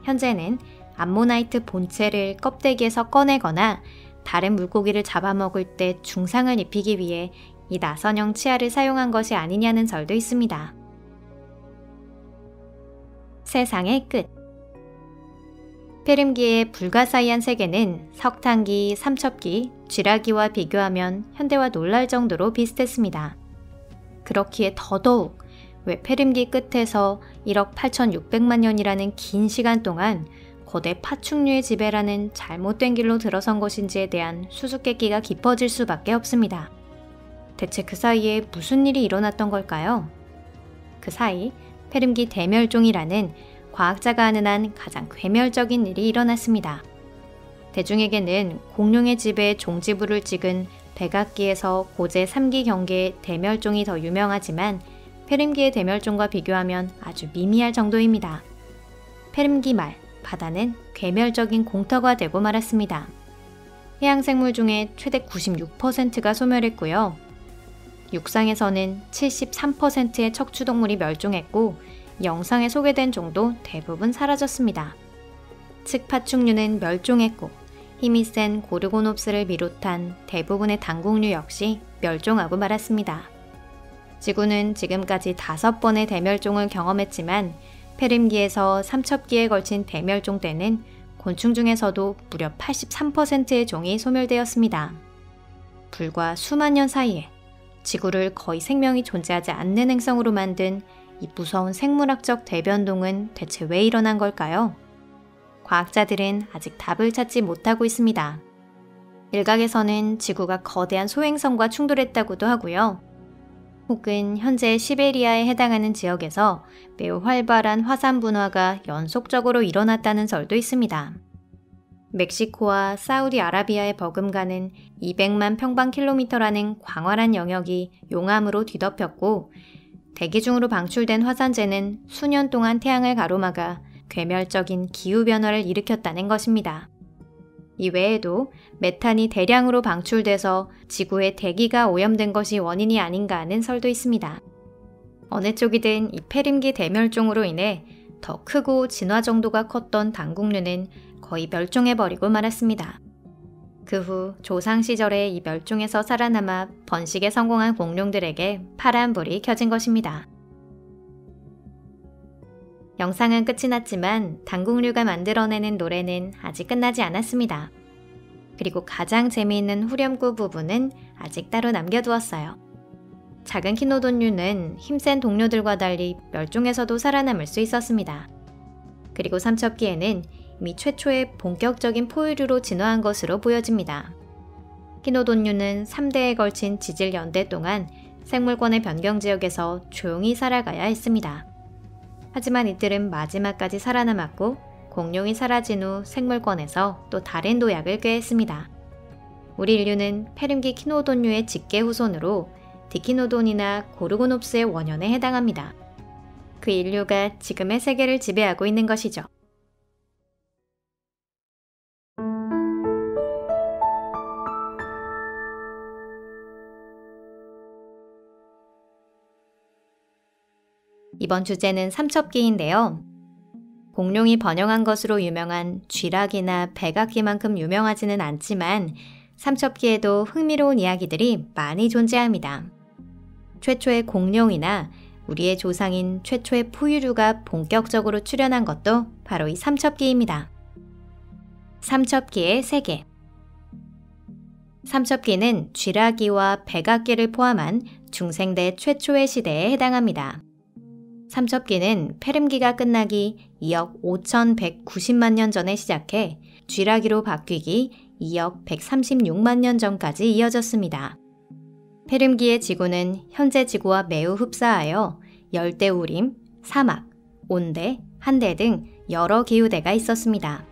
현재는 암모나이트 본체를 껍데기에서 꺼내거나 다른 물고기를 잡아먹을 때 중상을 입히기 위해 이 나선형 치아를 사용한 것이 아니냐는 설도 있습니다. 세상의 끝. 페름기의 불가사의한 세계는 석탄기, 삼첩기, 쥐라기와 비교하면 현대와 놀랄 정도로 비슷했습니다. 그렇기에 더더욱 왜 페름기 끝에서 1억 8,600만 년이라는 긴 시간 동안 거대 파충류의 지배라는 잘못된 길로 들어선 것인지에 대한 수수께끼가 깊어질 수밖에 없습니다. 대체 그 사이에 무슨 일이 일어났던 걸까요? 그 사이 페름기 대멸종이라는 과학자가 하는 한 가장 괴멸적인 일이 일어났습니다. 대중에게는 공룡의 지배에 종지부를 찍은 백악기에서 고제 3기 경계의 대멸종이 더 유명하지만 페름기의 대멸종과 비교하면 아주 미미할 정도입니다. 페름기 말 바다는 괴멸적인 공터가 되고 말았습니다. 해양생물 중에 최대 96%가 소멸했고요. 육상에서는 73%의 척추동물이 멸종했고 영상에 소개된 종도 대부분 사라졌습니다. 측파충류는 멸종했고 힘이 센 고르고놉스를 비롯한 대부분의 당국류 역시 멸종하고 말았습니다. 지구는 지금까지 5번의 대멸종을 경험했지만 페름기에서 삼첩기에 걸친 대멸종 때는 곤충 중에서도 무려 83%의 종이 소멸되었습니다. 불과 수만 년 사이에 지구를 거의 생명이 존재하지 않는 행성으로 만든 이 무서운 생물학적 대변동은 대체 왜 일어난 걸까요? 과학자들은 아직 답을 찾지 못하고 있습니다. 일각에서는 지구가 거대한 소행성과 충돌했다고도 하고요. 혹은 현재 시베리아에 해당하는 지역에서 매우 활발한 화산 분화가 연속적으로 일어났다는 설도 있습니다. 멕시코와 사우디아라비아에 버금가는 200만 평방킬로미터라는 광활한 영역이 용암으로 뒤덮였고 대기 중으로 방출된 화산재는 수년 동안 태양을 가로막아 괴멸적인 기후변화를 일으켰다는 것입니다. 이외에도 메탄이 대량으로 방출돼서 지구의 대기가 오염된 것이 원인이 아닌가 하는 설도 있습니다. 어느 쪽이든 이 페름기 대멸종으로 인해 더 크고 진화 정도가 컸던 당국류는 거의 멸종해버리고 말았습니다. 그 후 조상 시절에 이 멸종에서 살아남아 번식에 성공한 공룡들에게 파란불이 켜진 것입니다. 영상은 끝이 났지만 당국류가 만들어내는 노래는 아직 끝나지 않았습니다. 그리고 가장 재미있는 후렴구 부분은 아직 따로 남겨두었어요. 작은 키노돈류는 힘센 동료들과 달리 멸종에서도 살아남을 수 있었습니다. 그리고 삼첩기에는 이미 최초의 본격적인 포유류로 진화한 것으로 보여집니다. 키노돈류는 3대에 걸친 지질 연대 동안 생물권의 변경지역에서 조용히 살아가야 했습니다. 하지만 이들은 마지막까지 살아남았고 공룡이 사라진 후 생물권에서 또 다른 도약을 꾀했습니다. 우리 인류는 페름기 키노돈류의 직계 후손으로 디키노돈이나 고르고놉스의 원년에 해당합니다. 그 인류가 지금의 세계를 지배하고 있는 것이죠. 이번 주제는 삼첩기인데요. 공룡이 번영한 것으로 유명한 쥐라기나 백악기만큼 유명하지는 않지만 삼첩기에도 흥미로운 이야기들이 많이 존재합니다. 최초의 공룡이나 우리의 조상인 최초의 포유류가 본격적으로 출현한 것도 바로 이 삼첩기입니다. 삼첩기의 세계. 삼첩기는 쥐라기와 백악기를 포함한 중생대 최초의 시대에 해당합니다. 삼첩기는 페름기가 끝나기 2억 5,190만 년 전에 시작해 쥐라기로 바뀌기 2억 136만 년 전까지 이어졌습니다. 페름기의 지구는 현재 지구와 매우 흡사하여 열대우림, 사막, 온대, 한대 등 여러 기후대가 있었습니다.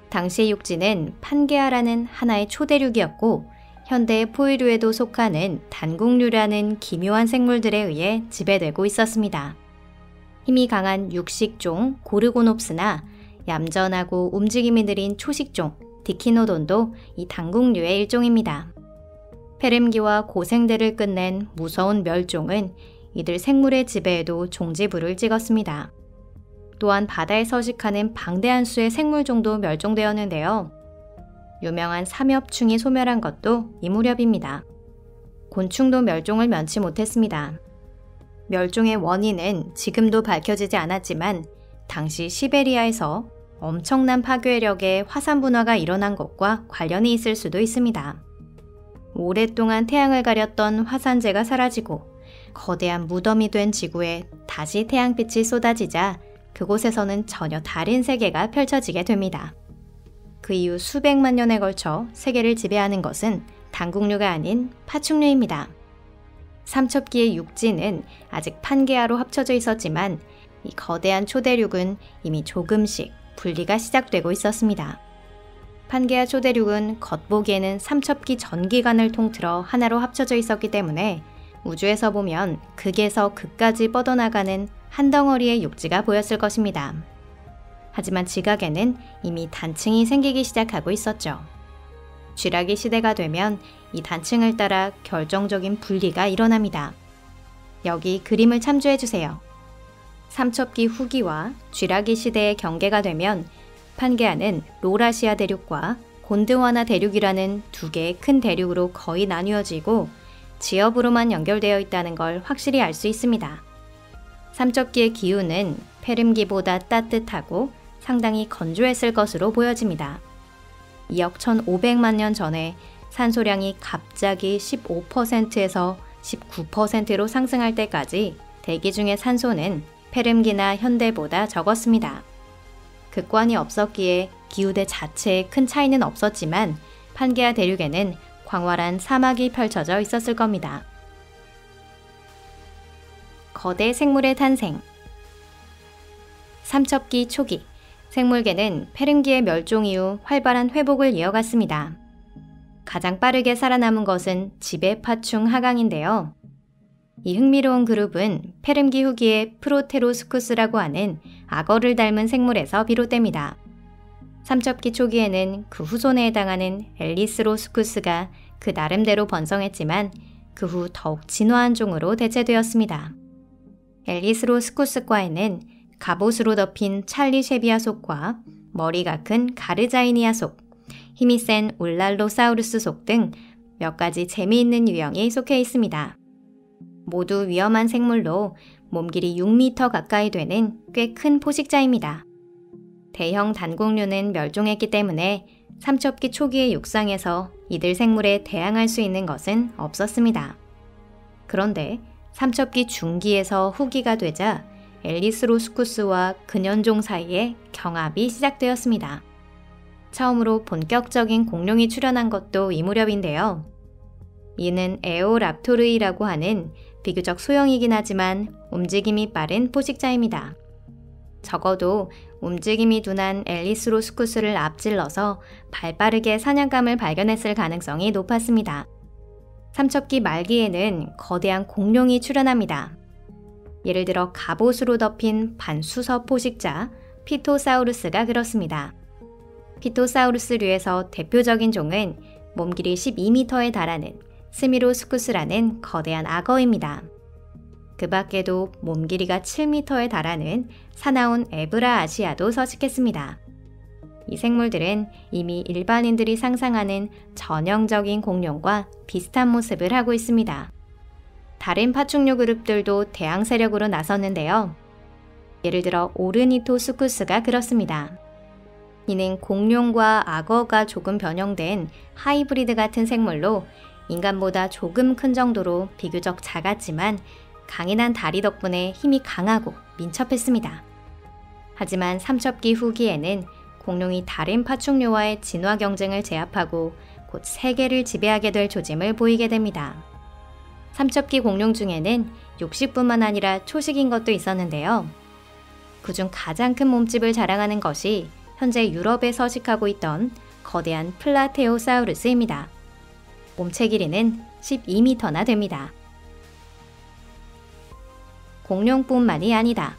당시의 육지는 판게아라는 하나의 초대륙이었고 현대의 포유류에도 속하는 단국류라는 기묘한 생물들에 의해 지배되고 있었습니다. 힘이 강한 육식종 고르고놉스나 얌전하고 움직임이 느린 초식종 디키노돈도 이 당국류의 일종입니다. 페름기와 고생대를 끝낸 무서운 멸종은 이들 생물의 지배에도 종지부를 찍었습니다. 또한 바다에 서식하는 방대한 수의 생물종도 멸종되었는데요. 유명한 삼엽충이 소멸한 것도 이 무렵입니다. 곤충도 멸종을 면치 못했습니다. 멸종의 원인은 지금도 밝혀지지 않았지만 당시 시베리아에서 엄청난 파괴력의 화산 분화가 일어난 것과 관련이 있을 수도 있습니다. 오랫동안 태양을 가렸던 화산재가 사라지고 거대한 무덤이 된 지구에 다시 태양빛이 쏟아지자 그곳에서는 전혀 다른 세계가 펼쳐지게 됩니다. 그 이후 수백만 년에 걸쳐 세계를 지배하는 것은 단국류가 아닌 파충류입니다. 삼첩기의 육지는 아직 판게아로 합쳐져 있었지만 이 거대한 초대륙은 이미 조금씩 분리가 시작되고 있었습니다. 판게아 초대륙은 겉보기에는 삼첩기 전기관을 통틀어 하나로 합쳐져 있었기 때문에 우주에서 보면 극에서 극까지 뻗어나가는 한 덩어리의 육지가 보였을 것입니다. 하지만 지각에는 이미 단층이 생기기 시작하고 있었죠. 쥐라기 시대가 되면 이 단층을 따라 결정적인 분리가 일어납니다. 여기 그림을 참조해주세요. 삼첩기 후기와 쥐라기 시대의 경계가 되면 판게아는 롤아시아 대륙과 곤드와나 대륙이라는 두 개의 큰 대륙으로 거의 나뉘어지고 지역으로만 연결되어 있다는 걸 확실히 알 수 있습니다. 삼첩기의 기후는 페름기보다 따뜻하고 상당히 건조했을 것으로 보여집니다. 2억 1,500만 년 전에 산소량이 갑자기 15%에서 19%로 상승할 때까지 대기 중의 산소는 페름기나 현대보다 적었습니다. 극관이 없었기에 기후대 자체에 큰 차이는 없었지만 판게아 대륙에는 광활한 사막이 펼쳐져 있었을 겁니다. 거대 생물의 탄생. 삼첩기 초기, 생물계는 페름기의 멸종 이후 활발한 회복을 이어갔습니다. 가장 빠르게 살아남은 것은 지배파충 하강인데요. 이 흥미로운 그룹은 페름기 후기의 프로테로스쿠스라고 하는 악어를 닮은 생물에서 비롯됩니다. 삼첩기 초기에는 그 후손에 해당하는 엘리스로스쿠스가 그 나름대로 번성했지만 그 후 더욱 진화한 종으로 대체되었습니다. 엘리스로스쿠스과에는 갑옷으로 덮인 찰리쉐비아 속과 머리가 큰 가르자이니아 속, 힘이 센 울랄로사우루스 속 등 몇 가지 재미있는 유형이 속해 있습니다. 모두 위험한 생물로 몸길이 6m 가까이 되는 꽤 큰 포식자입니다. 대형 단국류는 멸종했기 때문에 삼첩기 초기의 육상에서 이들 생물에 대항할 수 있는 것은 없었습니다. 그런데 삼첩기 중기에서 후기가 되자 엘리스로스쿠스와 근현종 사이에 경합이 시작되었습니다. 처음으로 본격적인 공룡이 출현한 것도 이 무렵인데요. 이는 에오랍토르이라고 하는 비교적 소형이긴 하지만 움직임이 빠른 포식자입니다. 적어도 움직임이 둔한 엘리스로스쿠스를 앞질러서 발빠르게 사냥감을 발견했을 가능성이 높았습니다. 삼첩기 말기에는 거대한 공룡이 출현합니다. 예를 들어 갑옷으로 덮인 반수서 포식자 피토사우루스가 그렇습니다. 피토사우루스류에서 대표적인 종은 몸길이 12m에 달하는 스미로스쿠스라는 거대한 악어입니다. 그 밖에도 몸 길이가 7m에 달하는 사나운 에브라 아시아도 서식했습니다. 이 생물들은 이미 일반인들이 상상하는 전형적인 공룡과 비슷한 모습을 하고 있습니다. 다른 파충류 그룹들도 대항 세력으로 나섰는데요. 예를 들어 오르니토스쿠스가 그렇습니다. 이는 공룡과 악어가 조금 변형된 하이브리드 같은 생물로 인간보다 조금 큰 정도로 비교적 작았지만 강인한 다리 덕분에 힘이 강하고 민첩했습니다. 하지만 삼첩기 후기에는 공룡이 다른 파충류와의 진화 경쟁을 제압하고 곧 세계를 지배하게 될 조짐을 보이게 됩니다. 삼첩기 공룡 중에는 육식뿐만 아니라 초식인 것도 있었는데요. 그중 가장 큰 몸집을 자랑하는 것이 현재 유럽에 서식하고 있던 거대한 플라테오사우루스입니다. 몸체 길이는 12m나 됩니다. 공룡뿐만이 아니다.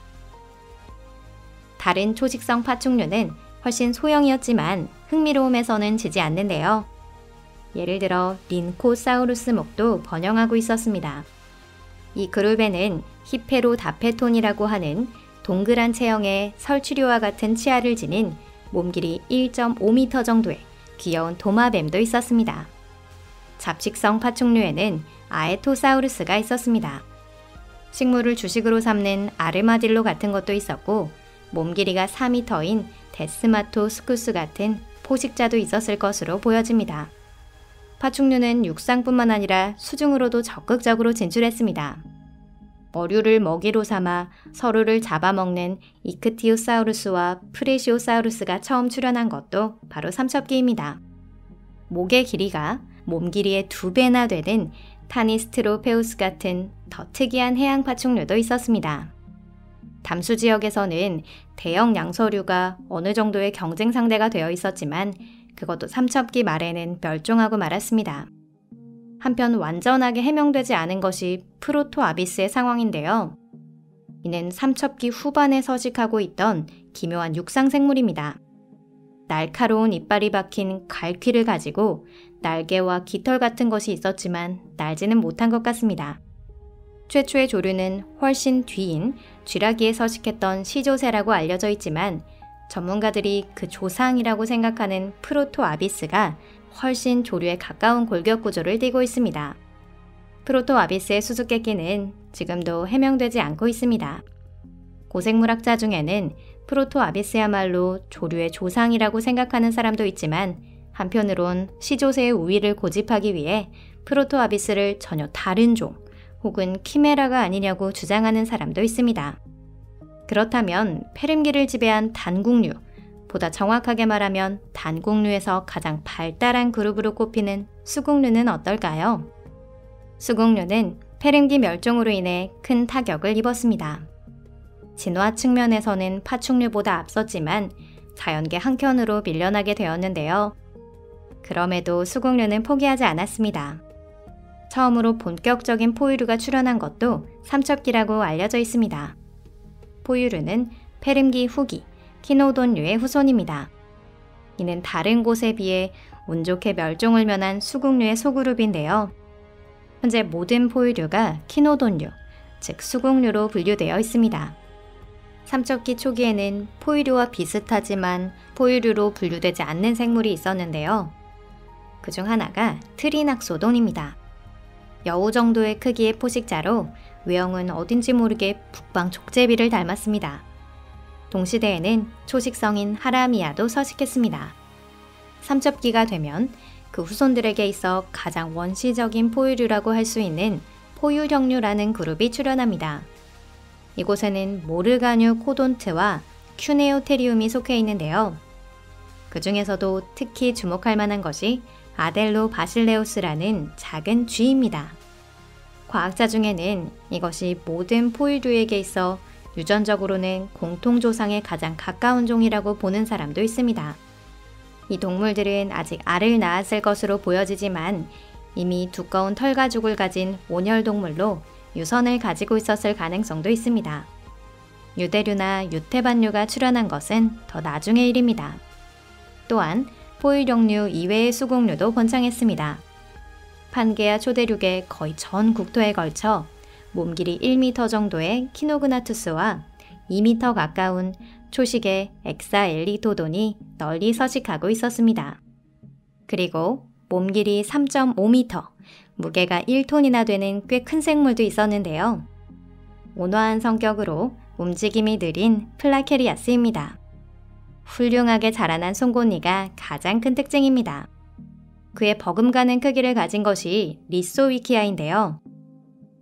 다른 초식성 파충류는 훨씬 소형이었지만 흥미로움에서는 지지 않는데요. 예를 들어 린코사우루스 목도 번영하고 있었습니다. 이 그룹에는 히페로다페톤이라고 하는 동그란 체형의 설치류와 같은 치아를 지닌 몸 길이 1.5m 정도의 귀여운 도마뱀도 있었습니다. 잡식성 파충류에는 아에토사우루스가 있었습니다. 식물을 주식으로 삼는 아르마딜로 같은 것도 있었고 몸 길이가 4m인 데스마토스쿠스 같은 포식자도 있었을 것으로 보여집니다. 파충류는 육상뿐만 아니라 수중으로도 적극적으로 진출했습니다. 어류를 먹이로 삼아 서로를 잡아먹는 이크티오사우루스와 프레시오사우루스가 처음 출현한 것도 바로 삼척기입니다. 목의 길이가 몸 길이의 2배나 되는 타니스트로페우스 같은 더 특이한 해양 파충류도 있었습니다. 담수 지역에서는 대형 양서류가 어느 정도의 경쟁 상대가 되어 있었지만 그것도 삼척기 말에는 멸종하고 말았습니다. 한편 완전하게 해명되지 않은 것이 프로토아비스의 상황인데요. 이는 삼척기 후반에 서식하고 있던 기묘한 육상생물입니다. 날카로운 이빨이 박힌 갈퀴를 가지고 날개와 깃털 같은 것이 있었지만 날지는 못한 것 같습니다. 최초의 조류는 훨씬 뒤인 쥐라기에 서식했던 시조새라고 알려져 있지만 전문가들이 그 조상이라고 생각하는 프로토아비스가 훨씬 조류에 가까운 골격 구조를 띠고 있습니다. 프로토아비스의 수수께끼는 지금도 해명되지 않고 있습니다. 고생물학자 중에는 프로토아비스야말로 조류의 조상이라고 생각하는 사람도 있지만 한편으론 시조새의 우위를 고집하기 위해 프로토아비스를 전혀 다른 종 혹은 키메라가 아니냐고 주장하는 사람도 있습니다. 그렇다면 페름기를 지배한 단국류, 보다 정확하게 말하면 단국류에서 가장 발달한 그룹으로 꼽히는 수국류는 어떨까요? 수국류는 페름기 멸종으로 인해 큰 타격을 입었습니다. 진화 측면에서는 파충류보다 앞섰지만 자연계 한켠으로 밀려나게 되었는데요. 그럼에도 수국류는 포기하지 않았습니다. 처음으로 본격적인 포유류가 출현한 것도 삼척기라고 알려져 있습니다. 포유류는 페름기 후기, 키노돈류의 후손입니다. 이는 다른 곳에 비해 운 좋게 멸종을 면한 수국류의 소그룹인데요. 현재 모든 포유류가 키노돈류, 즉 수국류로 분류되어 있습니다. 삼척기 초기에는 포유류와 비슷하지만 포유류로 분류되지 않는 생물이 있었는데요. 그중 하나가 트리낙소돈입니다. 여우 정도의 크기의 포식자로 외형은 어딘지 모르게 북방 족제비를 닮았습니다. 동시대에는 초식성인 하라미아도 서식했습니다. 삼척기가 되면 그 후손들에게 있어 가장 원시적인 포유류라고 할 수 있는 포유형류라는 그룹이 출현합니다. 이곳에는 모르가뉴 코돈트와 큐네오테리움이 속해 있는데요. 그 중에서도 특히 주목할 만한 것이 아델로 바실레우스라는 작은 쥐입니다. 과학자 중에는 이것이 모든 포유류에게 있어 유전적으로는 공통조상에 가장 가까운 종이라고 보는 사람도 있습니다. 이 동물들은 아직 알을 낳았을 것으로 보여지지만 이미 두꺼운 털가죽을 가진 온혈동물로 유선을 가지고 있었을 가능성도 있습니다. 유대류나 유태반류가 출현한 것은 더 나중의 일입니다. 또한 포유류류 이외의 수국류도 번창했습니다. 판게아 초대륙의 거의 전 국토에 걸쳐 몸 길이 1m 정도의 키노그나투스와 2m 가까운 초식의 엑사엘리토돈이 널리 서식하고 있었습니다. 그리고 몸 길이 3.5m, 무게가 1톤이나 되는 꽤 큰 생물도 있었는데요. 온화한 성격으로 움직임이 느린 플라케리아스입니다. 훌륭하게 자라난 송곳니가 가장 큰 특징입니다. 그의 버금가는 크기를 가진 것이 리소위키아인데요.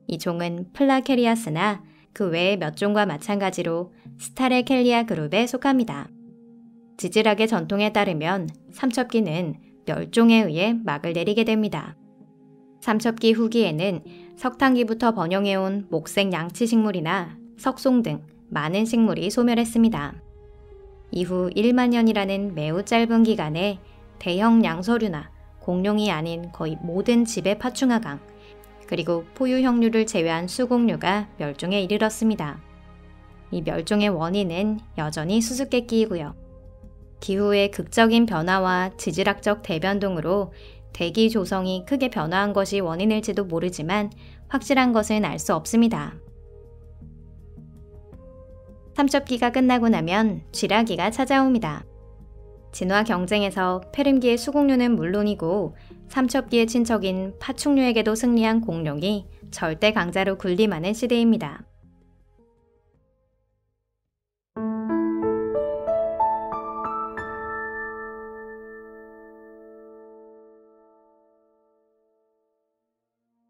이 종은 플라케리아스나 그 외의 몇 종과 마찬가지로 스타레켈리아 그룹에 속합니다. 지질학의 전통에 따르면 삼척기는 멸종에 의해 막을 내리게 됩니다. 삼척기 후기에는 석탄기부터 번영해온 목색 양치식물이나 석송 등 많은 식물이 소멸했습니다. 이후 1만 년이라는 매우 짧은 기간에 대형 양서류나 공룡이 아닌 거의 모든 지배 파충하강, 그리고 포유형류를 제외한 수국류가 멸종에 이르렀습니다. 이 멸종의 원인은 여전히 수수께끼이고요. 기후의 극적인 변화와 지질학적 대변동으로 대기 조성이 크게 변화한 것이 원인일지도 모르지만 확실한 것은 알 수 없습니다. 삼첩기가 끝나고 나면 쥐라기가 찾아옵니다. 진화 경쟁에서 페름기의 수공류는 물론이고 삼첩기의 친척인 파충류에게도 승리한 공룡이 절대 강자로 군림하는 시대입니다.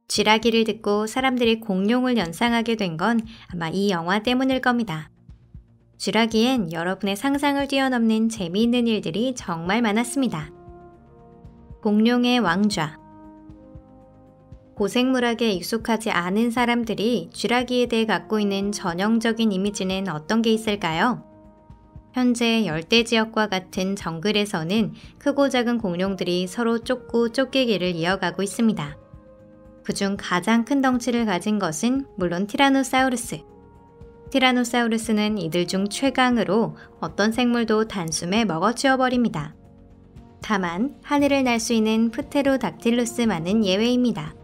쥐라기를 듣고 사람들이 공룡을 연상하게 된 건 아마 이 영화 때문일 겁니다. 쥐라기엔 여러분의 상상을 뛰어넘는 재미있는 일들이 정말 많았습니다. 공룡의 왕좌. 고생물학에 익숙하지 않은 사람들이 쥐라기에 대해 갖고 있는 전형적인 이미지는 어떤 게 있을까요? 현재 열대지역과 같은 정글에서는 크고 작은 공룡들이 서로 쫓고 쫓기기를 이어가고 있습니다. 그중 가장 큰 덩치를 가진 것은 물론 티라노사우루스. 티라노사우루스는 이들 중 최강으로 어떤 생물도 단숨에 먹어치워버립니다. 다만 하늘을 날 수 있는 프테로닥틸루스만은 예외입니다.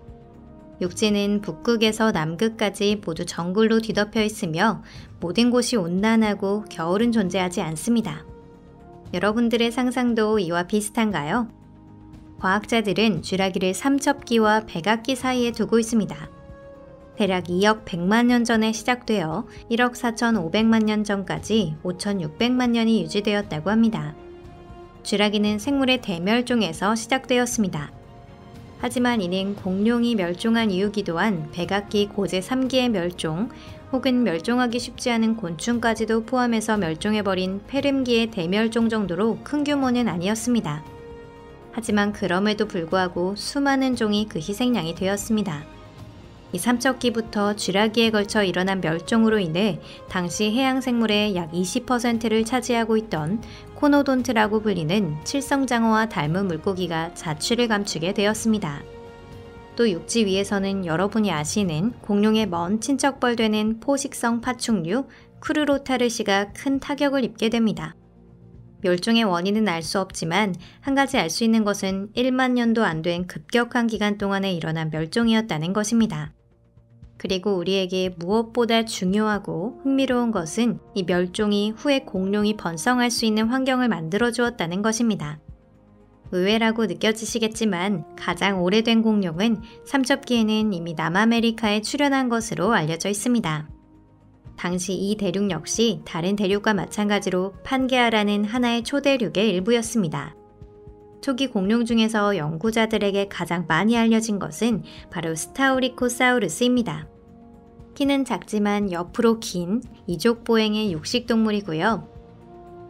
육지는 북극에서 남극까지 모두 정글로 뒤덮여 있으며 모든 곳이 온난하고 겨울은 존재하지 않습니다. 여러분들의 상상도 이와 비슷한가요? 과학자들은 쥐라기를 삼첩기와 백악기 사이에 두고 있습니다. 대략 2억 100만 년 전에 시작되어 1억 4,500만 년 전까지 5,600만 년이 유지되었다고 합니다. 쥐라기는 생물의 대멸종에서 시작되었습니다. 하지만 이는 공룡이 멸종한 이유기도 한 백악기 고제 3기의 멸종 혹은 멸종하기 쉽지 않은 곤충까지도 포함해서 멸종해버린 페름기의 대멸종 정도로 큰 규모는 아니었습니다. 하지만 그럼에도 불구하고 수많은 종이 그 희생양이 되었습니다. 이 삼척기부터 쥐라기에 걸쳐 일어난 멸종으로 인해 당시 해양생물의 약 20%를 차지하고 있던 코노돈트라고 불리는 칠성장어와 닮은 물고기가 자취를 감추게 되었습니다. 또 육지 위에서는 여러분이 아시는 공룡의 먼 친척벌 되는 포식성 파충류 크루로타르시가 큰 타격을 입게 됩니다. 멸종의 원인은 알 수 없지만 한 가지 알 수 있는 것은 1만 년도 안 된 급격한 기간 동안에 일어난 멸종이었다는 것입니다. 그리고 우리에게 무엇보다 중요하고 흥미로운 것은 이 멸종이 후에 공룡이 번성할 수 있는 환경을 만들어 주었다는 것입니다. 의외라고 느껴지시겠지만 가장 오래된 공룡은 삼첩기에는 이미 남아메리카에 출현한 것으로 알려져 있습니다. 당시 이 대륙 역시 다른 대륙과 마찬가지로 판게아라는 하나의 초대륙의 일부였습니다. 초기 공룡 중에서 연구자들에게 가장 많이 알려진 것은 바로 스타우리코사우루스입니다. 키는 작지만 옆으로 긴 이족보행의 육식동물이고요.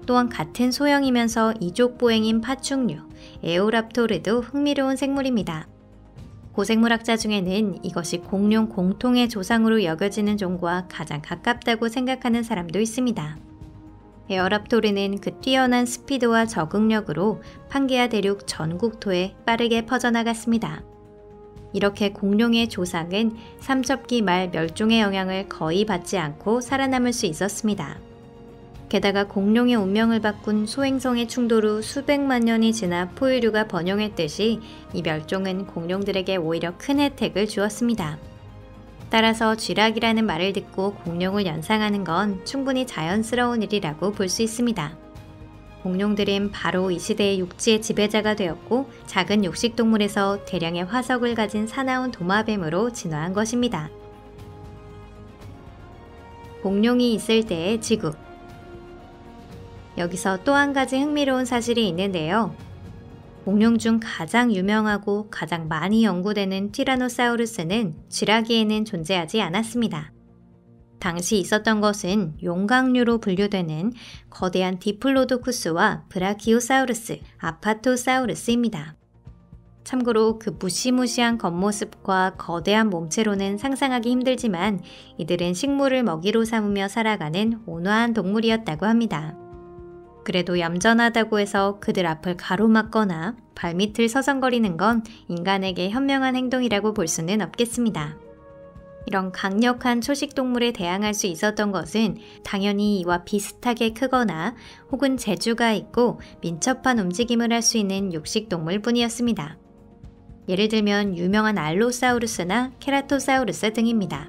또한 같은 소형이면서 이족보행인 파충류 에오랍토르도 흥미로운 생물입니다. 고생물학자 중에는 이것이 공룡 공통의 조상으로 여겨지는 종과 가장 가깝다고 생각하는 사람도 있습니다. 에어랍토르는 그 뛰어난 스피드와 적응력으로 판게아 대륙 전국토에 빠르게 퍼져나갔습니다. 이렇게 공룡의 조상은 삼첩기 말 멸종의 영향을 거의 받지 않고 살아남을 수 있었습니다. 게다가 공룡의 운명을 바꾼 소행성의 충돌 후 수백만 년이 지나 포유류가 번영했듯이 이 멸종은 공룡들에게 오히려 큰 혜택을 주었습니다. 따라서 쥐락이라는 말을 듣고 공룡을 연상하는 건 충분히 자연스러운 일이라고 볼 수 있습니다. 공룡들은 바로 이 시대의 육지의 지배자가 되었고 작은 육식동물에서 대량의 화석을 가진 사나운 도마뱀으로 진화한 것입니다. 공룡이 있을 때의 지구. 여기서 또 한 가지 흥미로운 사실이 있는데요. 공룡 중 가장 유명하고 가장 많이 연구되는 티라노사우루스는 쥐라기에는 존재하지 않았습니다. 당시 있었던 것은 용광류로 분류되는 거대한 디플로도쿠스와 브라키오사우루스, 아파토사우루스입니다. 참고로 그 무시무시한 겉모습과 거대한 몸체로는 상상하기 힘들지만 이들은 식물을 먹이로 삼으며 살아가는 온화한 동물이었다고 합니다. 그래도 얌전하다고 해서 그들 앞을 가로막거나 발밑을 서성거리는 건 인간에게 현명한 행동이라고 볼 수는 없겠습니다. 이런 강력한 초식동물에 대항할 수 있었던 것은 당연히 이와 비슷하게 크거나 혹은 재주가 있고 민첩한 움직임을 할 수 있는 육식동물 뿐이었습니다. 예를 들면 유명한 알로사우루스나 케라토사우루스 등입니다.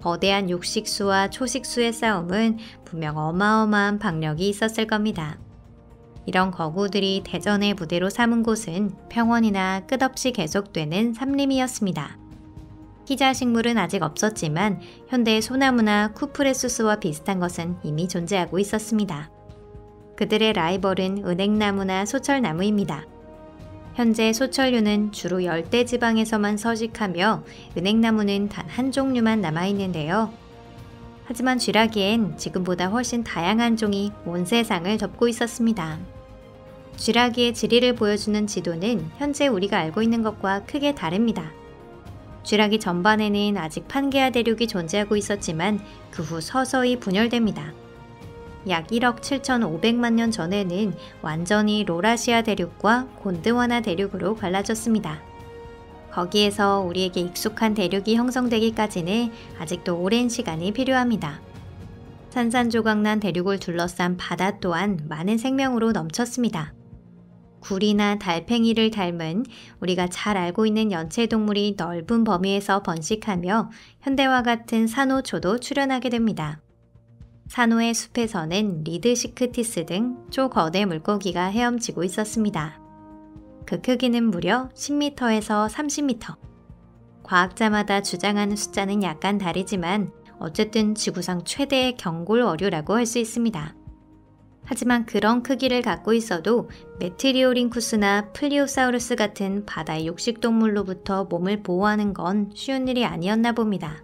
거대한 육식수와 초식수의 싸움은 분명 어마어마한 박력이 있었을 겁니다. 이런 거구들이 대전의 무대로 삼은 곳은 평원이나 끝없이 계속되는 삼림이었습니다. 희자식물은 아직 없었지만 현대의 소나무나 쿠프레수스와 비슷한 것은 이미 존재하고 있었습니다. 그들의 라이벌은 은행나무나 소철나무입니다. 현재 소철류는 주로 열대지방에서만 서식하며 은행나무는 단 한 종류만 남아있는데요. 하지만 쥐라기엔 지금보다 훨씬 다양한 종이 온 세상을 덮고 있었습니다. 쥐라기의 지리를 보여주는 지도는 현재 우리가 알고 있는 것과 크게 다릅니다. 쥐라기 전반에는 아직 판게아 대륙이 존재하고 있었지만 그 후 서서히 분열됩니다. 약 1억 7,500만 년 전에는 완전히 로라시아 대륙과 곤드와나 대륙으로 갈라졌습니다. 거기에서 우리에게 익숙한 대륙이 형성되기까지는 아직도 오랜 시간이 필요합니다. 산산조각난 대륙을 둘러싼 바다 또한 많은 생명으로 넘쳤습니다. 굴이나 달팽이를 닮은 우리가 잘 알고 있는 연체동물이 넓은 범위에서 번식하며 현대와 같은 산호초도 출현하게 됩니다. 산호의 숲에서는 리드시크티스 등 초거대 물고기가 헤엄치고 있었습니다. 그 크기는 무려 10m에서 30m. 과학자마다 주장하는 숫자는 약간 다르지만 어쨌든 지구상 최대의 경골 어류라고 할 수 있습니다. 하지만 그런 크기를 갖고 있어도 메트리오링쿠스나 플리오사우루스 같은 바다의 육식동물로부터 몸을 보호하는 건 쉬운 일이 아니었나 봅니다.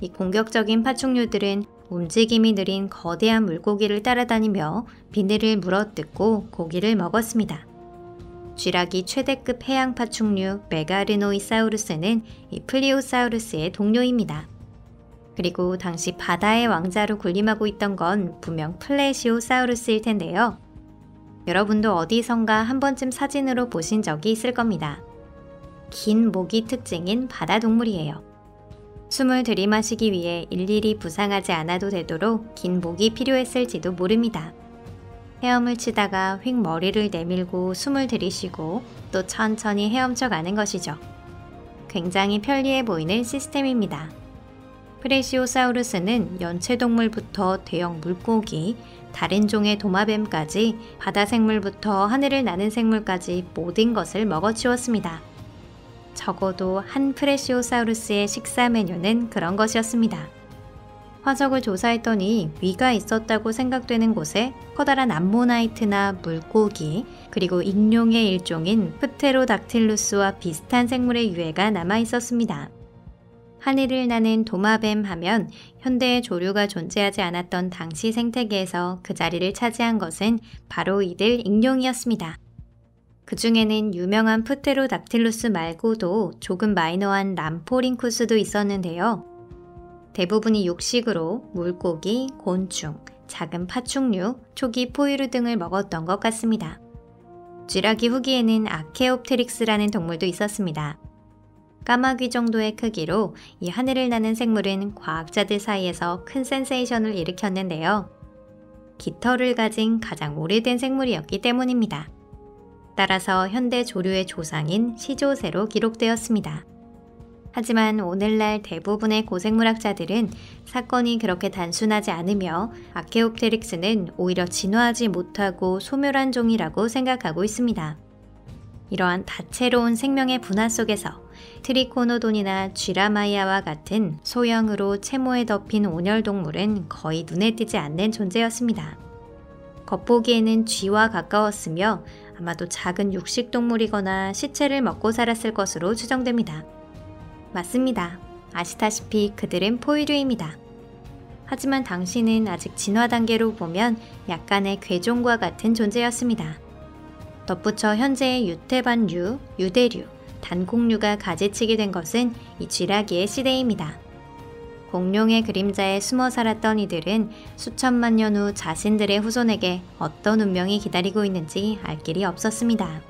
이 공격적인 파충류들은 움직임이 느린 거대한 물고기를 따라다니며 비늘을 물어뜯고 고기를 먹었습니다. 쥐라기 최대급 해양 파충류 메가르노이사우루스는 이 플리오사우루스의 동료입니다. 그리고 당시 바다의 왕자로 군림하고 있던 건 분명 플레시오사우루스일 텐데요. 여러분도 어디선가 한 번쯤 사진으로 보신 적이 있을 겁니다. 긴 목이 특징인 바다 동물이에요. 숨을 들이마시기 위해 일일이 부상하지 않아도 되도록 긴 목이 필요했을지도 모릅니다. 헤엄을 치다가 휙 머리를 내밀고 숨을 들이쉬고 또 천천히 헤엄쳐 가는 것이죠. 굉장히 편리해 보이는 시스템입니다. 프레시오사우루스는 연체동물부터 대형 물고기, 다른 종의 도마뱀까지 바다 생물부터 하늘을 나는 생물까지 모든 것을 먹어치웠습니다. 적어도 한 프레시오사우루스의 식사 메뉴는 그런 것이었습니다. 화석을 조사했더니 위가 있었다고 생각되는 곳에 커다란 암모나이트나 물고기, 그리고 익룡의 일종인 프테로닥틸루스와 비슷한 생물의 유해가 남아 있었습니다. 하늘을 나는 도마뱀 하면 현대의 조류가 존재하지 않았던 당시 생태계에서 그 자리를 차지한 것은 바로 이들 익룡이었습니다. 그 중에는 유명한 프테로닥틸루스 말고도 조금 마이너한 람포링쿠스도 있었는데요. 대부분이 육식으로 물고기, 곤충, 작은 파충류, 초기 포유류 등을 먹었던 것 같습니다. 쥐라기 후기에는 아케옵테릭스라는 동물도 있었습니다. 까마귀 정도의 크기로 이 하늘을 나는 생물은 과학자들 사이에서 큰 센세이션을 일으켰는데요. 깃털을 가진 가장 오래된 생물이었기 때문입니다. 따라서 현대 조류의 조상인 시조새로 기록되었습니다. 하지만 오늘날 대부분의 고생물학자들은 사건이 그렇게 단순하지 않으며 아케옵테릭스는 오히려 진화하지 못하고 소멸한 종이라고 생각하고 있습니다. 이러한 다채로운 생명의 분화 속에서 트리코노돈이나 쥐라마이아와 같은 소형으로 채모에 덮인 온열동물은 거의 눈에 띄지 않는 존재였습니다. 겉보기에는 쥐와 가까웠으며 아마도 작은 육식동물이거나 시체를 먹고 살았을 것으로 추정됩니다. 맞습니다. 아시다시피 그들은 포유류입니다. 하지만 당시는 아직 진화 단계로 보면 약간의 괴종과 같은 존재였습니다. 덧붙여 현재의 유태반류, 유대류, 단공류가 가지치게 된 것은 이 쥐라기의 시대입니다. 공룡의 그림자에 숨어 살았던 이들은 수천만 년 후 자신들의 후손에게 어떤 운명이 기다리고 있는지 알 길이 없었습니다.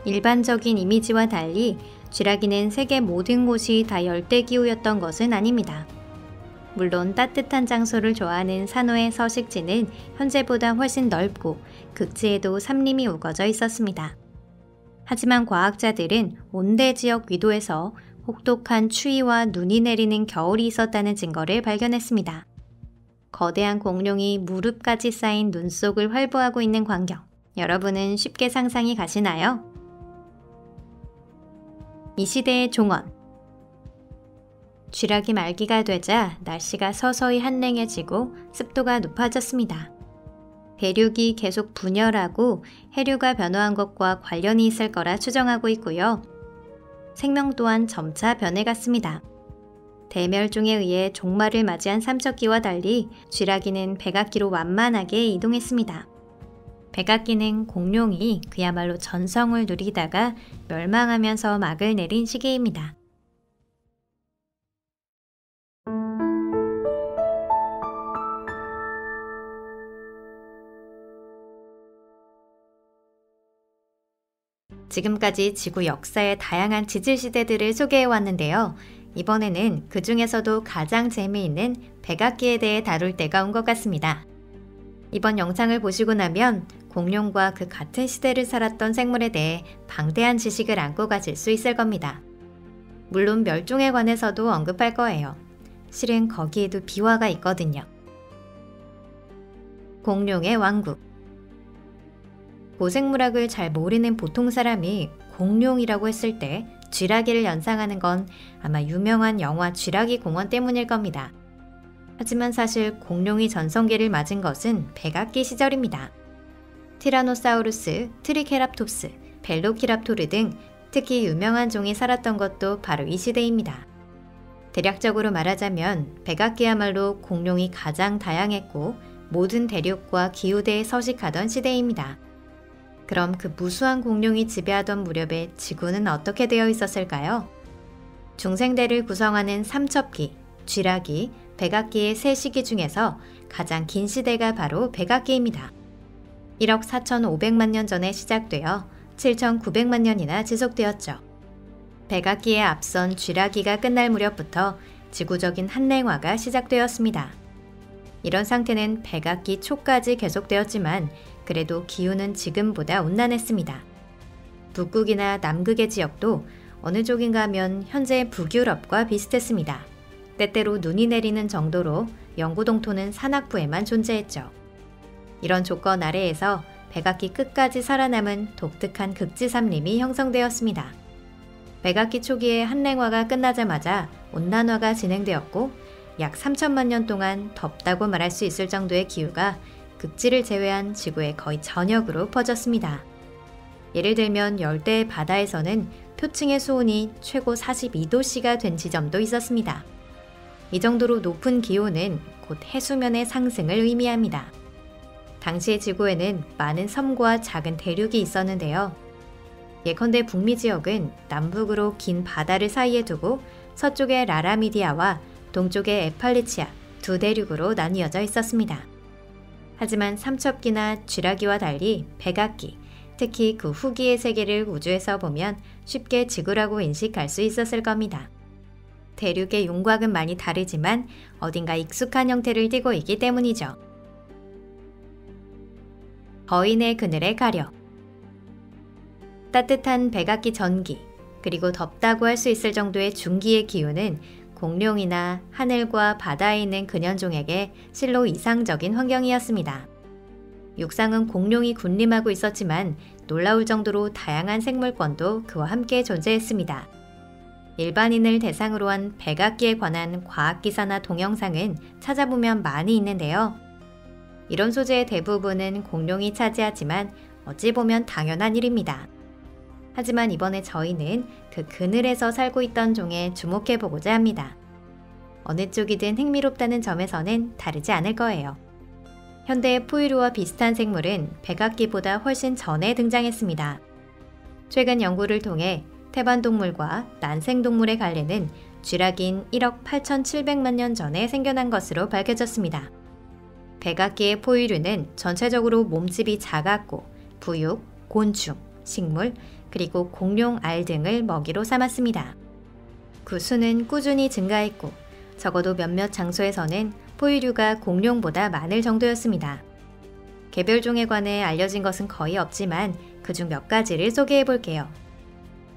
일반적인 이미지와 달리 쥐라기는 세계 모든 곳이 다 열대기후였던 것은 아닙니다. 물론 따뜻한 장소를 좋아하는 산호의 서식지는 현재보다 훨씬 넓고 극지에도 삼림이 우거져 있었습니다. 하지만 과학자들은 온대 지역 위도에서 혹독한 추위와 눈이 내리는 겨울이 있었다는 증거를 발견했습니다. 거대한 공룡이 무릎까지 쌓인 눈 속을 활보하고 있는 광경, 여러분은 쉽게 상상이 가시나요? 이 시대의 종언. 쥐락이 말기가 되자 날씨가 서서히 한랭해지고 습도가 높아졌습니다. 대륙이 계속 분열하고 해류가 변화한 것과 관련이 있을 거라 추정하고 있고요. 생명 또한 점차 변해갔습니다. 대멸종에 의해 종말을 맞이한 삼척기와 달리 쥐라기는 백악기로 완만하게 이동했습니다. 백악기는 공룡이 그야말로 전성을 누리다가 멸망하면서 막을 내린 시기입니다. 지금까지 지구 역사의 다양한 지질 시대들을 소개해 왔는데요. 이번에는 그 중에서도 가장 재미있는 백악기에 대해 다룰 때가 온 것 같습니다. 이번 영상을 보시고 나면 공룡과 그 같은 시대를 살았던 생물에 대해 방대한 지식을 안고 가실 수 있을 겁니다. 물론 멸종에 관해서도 언급할 거예요. 실은 거기에도 비화가 있거든요. 공룡의 왕국. 고생물학을 잘 모르는 보통 사람이 공룡이라고 했을 때 쥐라기를 연상하는 건 아마 유명한 영화 쥐라기 공원 때문일 겁니다. 하지만 사실 공룡이 전성기를 맞은 것은 백악기 시절입니다. 티라노사우루스, 트리케라톱스, 벨로키랍토르 등 특히 유명한 종이 살았던 것도 바로 이 시대입니다. 대략적으로 말하자면 백악기야말로 공룡이 가장 다양했고 모든 대륙과 기후대에 서식하던 시대입니다. 그럼 그 무수한 공룡이 지배하던 무렵에 지구는 어떻게 되어 있었을까요? 중생대를 구성하는 삼척기, 쥐라기, 백악기의 세 시기 중에서 가장 긴 시대가 바로 백악기입니다. 1억 4,500만 년 전에 시작되어 7,900만 년이나 지속되었죠. 백악기에 앞선 쥐라기가 끝날 무렵부터 지구적인 한랭화가 시작되었습니다. 이런 상태는 백악기 초까지 계속되었지만 그래도 기후는 지금보다 온난했습니다. 북극이나 남극의 지역도 어느 쪽인가 하면 현재 북유럽과 비슷했습니다. 때때로 눈이 내리는 정도로 영구동토는 산악부에만 존재했죠. 이런 조건 아래에서 백악기 끝까지 살아남은 독특한 극지삼림이 형성되었습니다. 백악기 초기에 한랭화가 끝나자마자 온난화가 진행되었고 약 3천만 년 동안 덥다고 말할 수 있을 정도의 기후가 극지를 제외한 지구의 거의 전역으로 퍼졌습니다. 예를 들면 열대의 바다에서는 표층의 수온이 최고 42도씨가 된 지점도 있었습니다. 이 정도로 높은 기온은 곧 해수면의 상승을 의미합니다. 당시의 지구에는 많은 섬과 작은 대륙이 있었는데요. 예컨대 북미 지역은 남북으로 긴 바다를 사이에 두고 서쪽의 라라미디아와 동쪽의 에팔리치아 두 대륙으로 나뉘어져 있었습니다. 하지만 삼척기나 쥐라기와 달리 백악기, 특히 그 후기의 세계를 우주에서 보면 쉽게 지구라고 인식할 수 있었을 겁니다. 대륙의 윤곽은 많이 다르지만 어딘가 익숙한 형태를 띠고 있기 때문이죠. 거인의 그늘에 가려. 따뜻한 백악기 전기, 그리고 덥다고 할 수 있을 정도의 중기의 기후는 공룡이나 하늘과 바다에 있는 근현종에게 실로 이상적인 환경이었습니다. 육상은 공룡이 군림하고 있었지만 놀라울 정도로 다양한 생물권도 그와 함께 존재했습니다. 일반인을 대상으로 한 백악기에 관한 과학기사나 동영상은 찾아보면 많이 있는데요. 이런 소재의 대부분은 공룡이 차지하지만 어찌 보면 당연한 일입니다. 하지만 이번에 저희는 그 그늘에서 살고 있던 종에 주목해보고자 합니다. 어느 쪽이든 흥미롭다는 점에서는 다르지 않을 거예요. 현대의 포유류와 비슷한 생물은 백악기보다 훨씬 전에 등장했습니다. 최근 연구를 통해 태반동물과 난생동물의 갈래는 쥐라기인 1억 8,700만 년 전에 생겨난 것으로 밝혀졌습니다. 백악기의 포유류는 전체적으로 몸집이 작았고 부육, 곤충, 식물, 그리고 공룡, 알 등을 먹이로 삼았습니다. 그 수는 꾸준히 증가했고 적어도 몇몇 장소에서는 포유류가 공룡보다 많을 정도였습니다. 개별종에 관해 알려진 것은 거의 없지만 그중 몇 가지를 소개해 볼게요.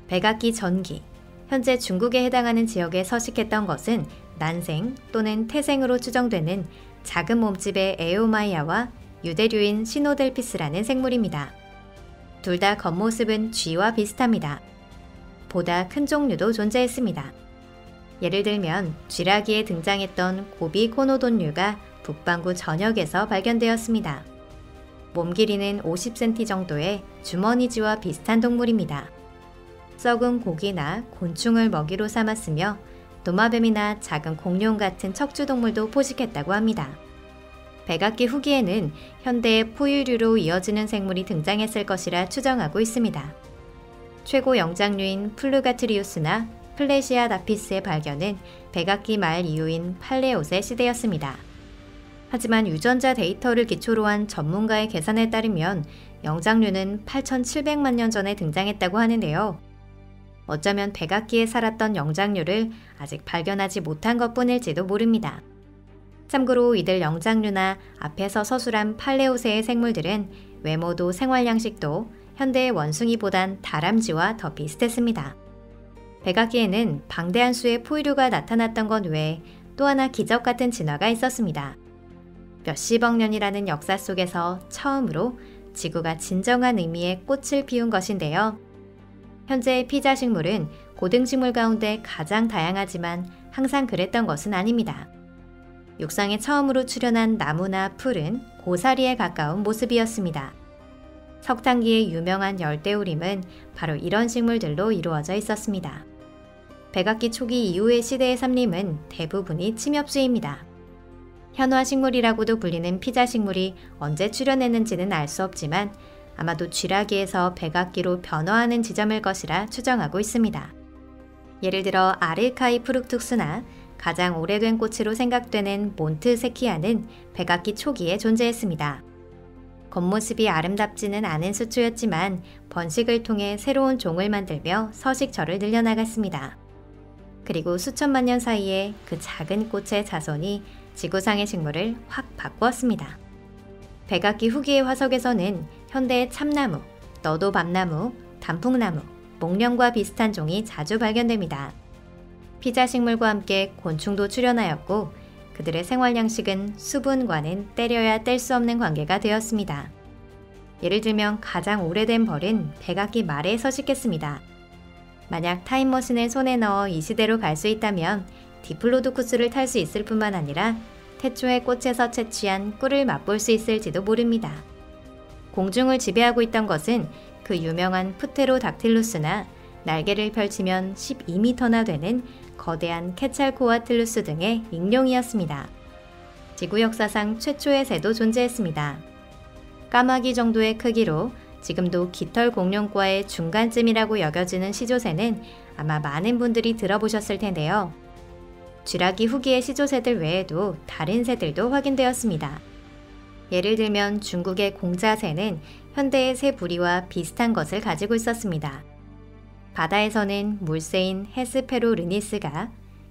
백악기 전기, 현재 중국에 해당하는 지역에 서식했던 것은 난생 또는 태생으로 추정되는 작은 몸집의 에오마이아와 유대류인 시노델피스라는 생물입니다. 둘 다 겉모습은 쥐와 비슷합니다. 보다 큰 종류도 존재했습니다. 예를 들면 쥐라기에 등장했던 고비 코노돈류가 북반구 전역에서 발견되었습니다. 몸 길이는 50cm 정도의 주머니쥐와 비슷한 동물입니다. 썩은 고기나 곤충을 먹이로 삼았으며 도마뱀이나 작은 공룡 같은 척추동물도 포식했다고 합니다. 백악기 후기에는 현대의 포유류로 이어지는 생물이 등장했을 것이라 추정하고 있습니다. 최고 영장류인 플루가트리우스나 플레시아다피스의 발견은 백악기 말 이후인 팔레오세 시대였습니다. 하지만 유전자 데이터를 기초로 한 전문가의 계산에 따르면 영장류는 8,700만 년 전에 등장했다고 하는데요. 어쩌면 백악기에 살았던 영장류를 아직 발견하지 못한 것뿐일지도 모릅니다. 참고로 이들 영장류나 앞에서 서술한 팔레오세의 생물들은 외모도 생활 양식도 현대의 원숭이보단 다람쥐와 더 비슷했습니다. 백악기에는 방대한 수의 포유류가 나타났던 것 외에 또 하나 기적 같은 진화가 있었습니다. 몇십억 년이라는 역사 속에서 처음으로 지구가 진정한 의미의 꽃을 피운 것인데요. 현재의 피자식물은 고등식물 가운데 가장 다양하지만 항상 그랬던 것은 아닙니다. 육상에 처음으로 출현한 나무나 풀은 고사리에 가까운 모습이었습니다. 석탄기의 유명한 열대우림은 바로 이런 식물들로 이루어져 있었습니다. 백악기 초기 이후의 시대의 삼림은 대부분이 침엽수입니다. 현화식물이라고도 불리는 피자식물이 언제 출현했는지는 알 수 없지만 아마도 쥐라기에서 백악기로 변화하는 지점일 것이라 추정하고 있습니다. 예를 들어 아르카이 프룩투스나 가장 오래된 꽃으로 생각되는 몬트세키아는 백악기 초기에 존재했습니다. 겉모습이 아름답지는 않은 수초였지만 번식을 통해 새로운 종을 만들며 서식처를 늘려나갔습니다. 그리고 수천만 년 사이에 그 작은 꽃의 자손이 지구상의 식물을 확 바꾸었습니다. 백악기 후기의 화석에서는 현대의 참나무, 너도밤나무, 단풍나무, 목련과 비슷한 종이 자주 발견됩니다. 피자식물과 함께 곤충도 출현하였고 그들의 생활 양식은 수분과는 때려야 뗄 수 없는 관계가 되었습니다. 예를 들면 가장 오래된 벌은 백악기 말에 서식했습니다. 만약 타임머신을 손에 넣어 이 시대로 갈 수 있다면 디플로도쿠스를 탈 수 있을 뿐만 아니라 태초의 꽃에서 채취한 꿀을 맛볼 수 있을지도 모릅니다. 공중을 지배하고 있던 것은 그 유명한 프테로닥틸루스나 날개를 펼치면 12m나 되는 거대한 케찰코아틀루스 등의 익룡이었습니다. 지구 역사상 최초의 새도 존재했습니다. 까마귀 정도의 크기로 지금도 깃털 공룡과의 중간쯤이라고 여겨지는 시조새는 아마 많은 분들이 들어보셨을 텐데요. 쥐라기 후기의 시조새들 외에도 다른 새들도 확인되었습니다. 예를 들면 중국의 공자새는 현대의 새 부리와 비슷한 것을 가지고 있었습니다. 바다에서는 물새인 헤스페로르니스가,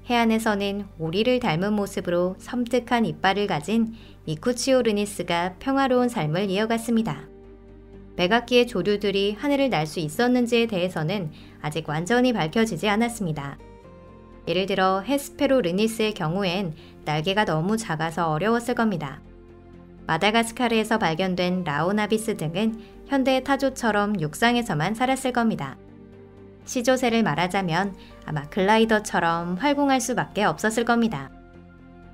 해안에서는 오리를 닮은 모습으로 섬뜩한 이빨을 가진 이쿠치오르니스가 평화로운 삶을 이어갔습니다. 백악기의 조류들이 하늘을 날 수 있었는지에 대해서는 아직 완전히 밝혀지지 않았습니다. 예를 들어 헤스페로르니스의 경우엔 날개가 너무 작아서 어려웠을 겁니다. 마다가스카르에서 발견된 라오나비스 등은 현대의 타조처럼 육상에서만 살았을 겁니다. 시조새를 말하자면 아마 글라이더처럼 활공할 수밖에 없었을 겁니다.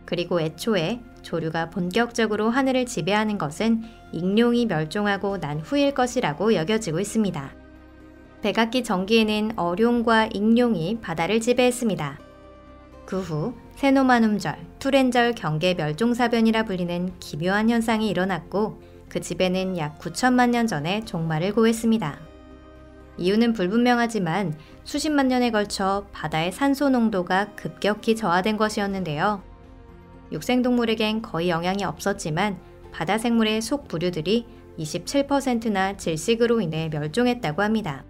그리고 애초에 조류가 본격적으로 하늘을 지배하는 것은 익룡이 멸종하고 난 후일 것이라고 여겨지고 있습니다. 백악기 전기에는 어룡과 익룡이 바다를 지배했습니다. 그 후 세노마눔절, 투렌절 경계 멸종사변이라 불리는 기묘한 현상이 일어났고 그 지배는 약 9천만 년 전에 종말을 고했습니다. 이유는 불분명하지만 수십만 년에 걸쳐 바다의 산소 농도가 급격히 저하된 것이었는데요. 육생동물에겐 거의 영향이 없었지만 바다 생물의 속부류들이 27%나 질식으로 인해 멸종했다고 합니다.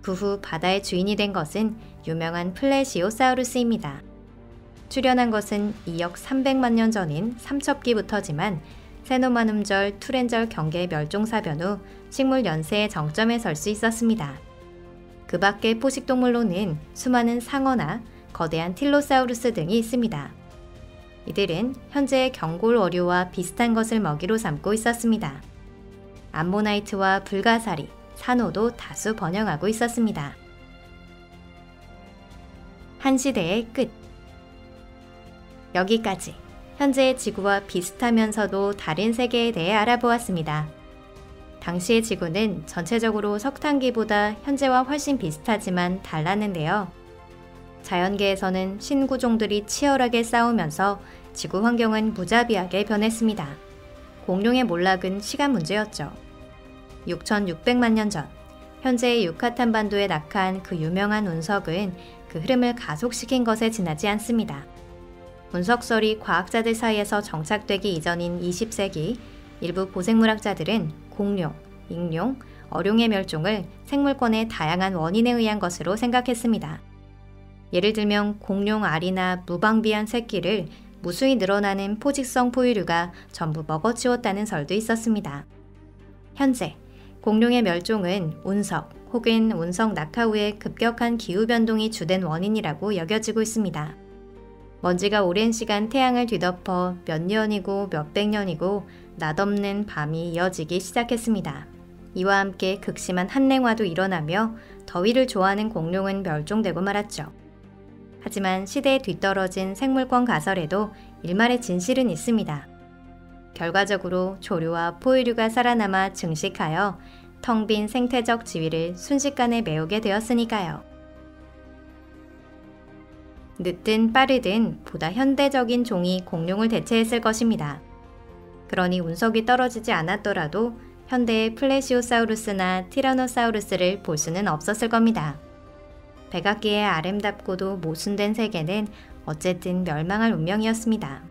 그 후 바다의 주인이 된 것은 유명한 플레시오사우루스입니다. 출현한 것은 2억 300만 년 전인 삼첩기부터지만 세노마눔절, 투렌절 경계 멸종사변 후 식물 연쇄의 정점에 설 수 있었습니다. 그 밖의 포식동물로는 수많은 상어나 거대한 틸로사우루스 등이 있습니다. 이들은 현재의 경골 어류와 비슷한 것을 먹이로 삼고 있었습니다. 암모나이트와 불가사리, 산호도 다수 번영하고 있었습니다. 한 시대의 끝. 여기까지 현재의 지구와 비슷하면서도 다른 세계에 대해 알아보았습니다. 당시의 지구는 전체적으로 석탄기보다 현재와 훨씬 비슷하지만 달랐는데요. 자연계에서는 신구종들이 치열하게 싸우면서 지구 환경은 무자비하게 변했습니다. 공룡의 몰락은 시간 문제였죠. 6,600만 년 전, 현재의 유카탄 반도에 낙한 그 유명한 운석은 그 흐름을 가속시킨 것에 지나지 않습니다. 운석설이 과학자들 사이에서 정착되기 이전인 20세기, 일부 보생물학자들은 공룡, 익룡, 어룡의 멸종을 생물권의 다양한 원인에 의한 것으로 생각했습니다. 예를 들면 공룡 알이나 무방비한 새끼를 무수히 늘어나는 포식성 포유류가 전부 먹어치웠다는 설도 있었습니다. 현재 공룡의 멸종은 운석 혹은 운석 낙하 후의 급격한 기후변동이 주된 원인이라고 여겨지고 있습니다. 먼지가 오랜 시간 태양을 뒤덮어 몇 년이고 몇백 년이고 낯없는 밤이 이어지기 시작했습니다. 이와 함께 극심한 한랭화도 일어나며 더위를 좋아하는 공룡은 멸종되고 말았죠. 하지만 시대에 뒤떨어진 생물권 가설에도 일말의 진실은 있습니다. 결과적으로 조류와 포유류가 살아남아 증식하여 텅 빈 생태적 지위를 순식간에 메우게 되었으니까요. 늦든 빠르든 보다 현대적인 종이 공룡을 대체했을 것입니다. 그러니 운석이 떨어지지 않았더라도 현대의 플레시오사우루스나 티라노사우루스를 볼 수는 없었을 겁니다. 백악기의 아름답고도 모순된 세계는 어쨌든 멸망할 운명이었습니다.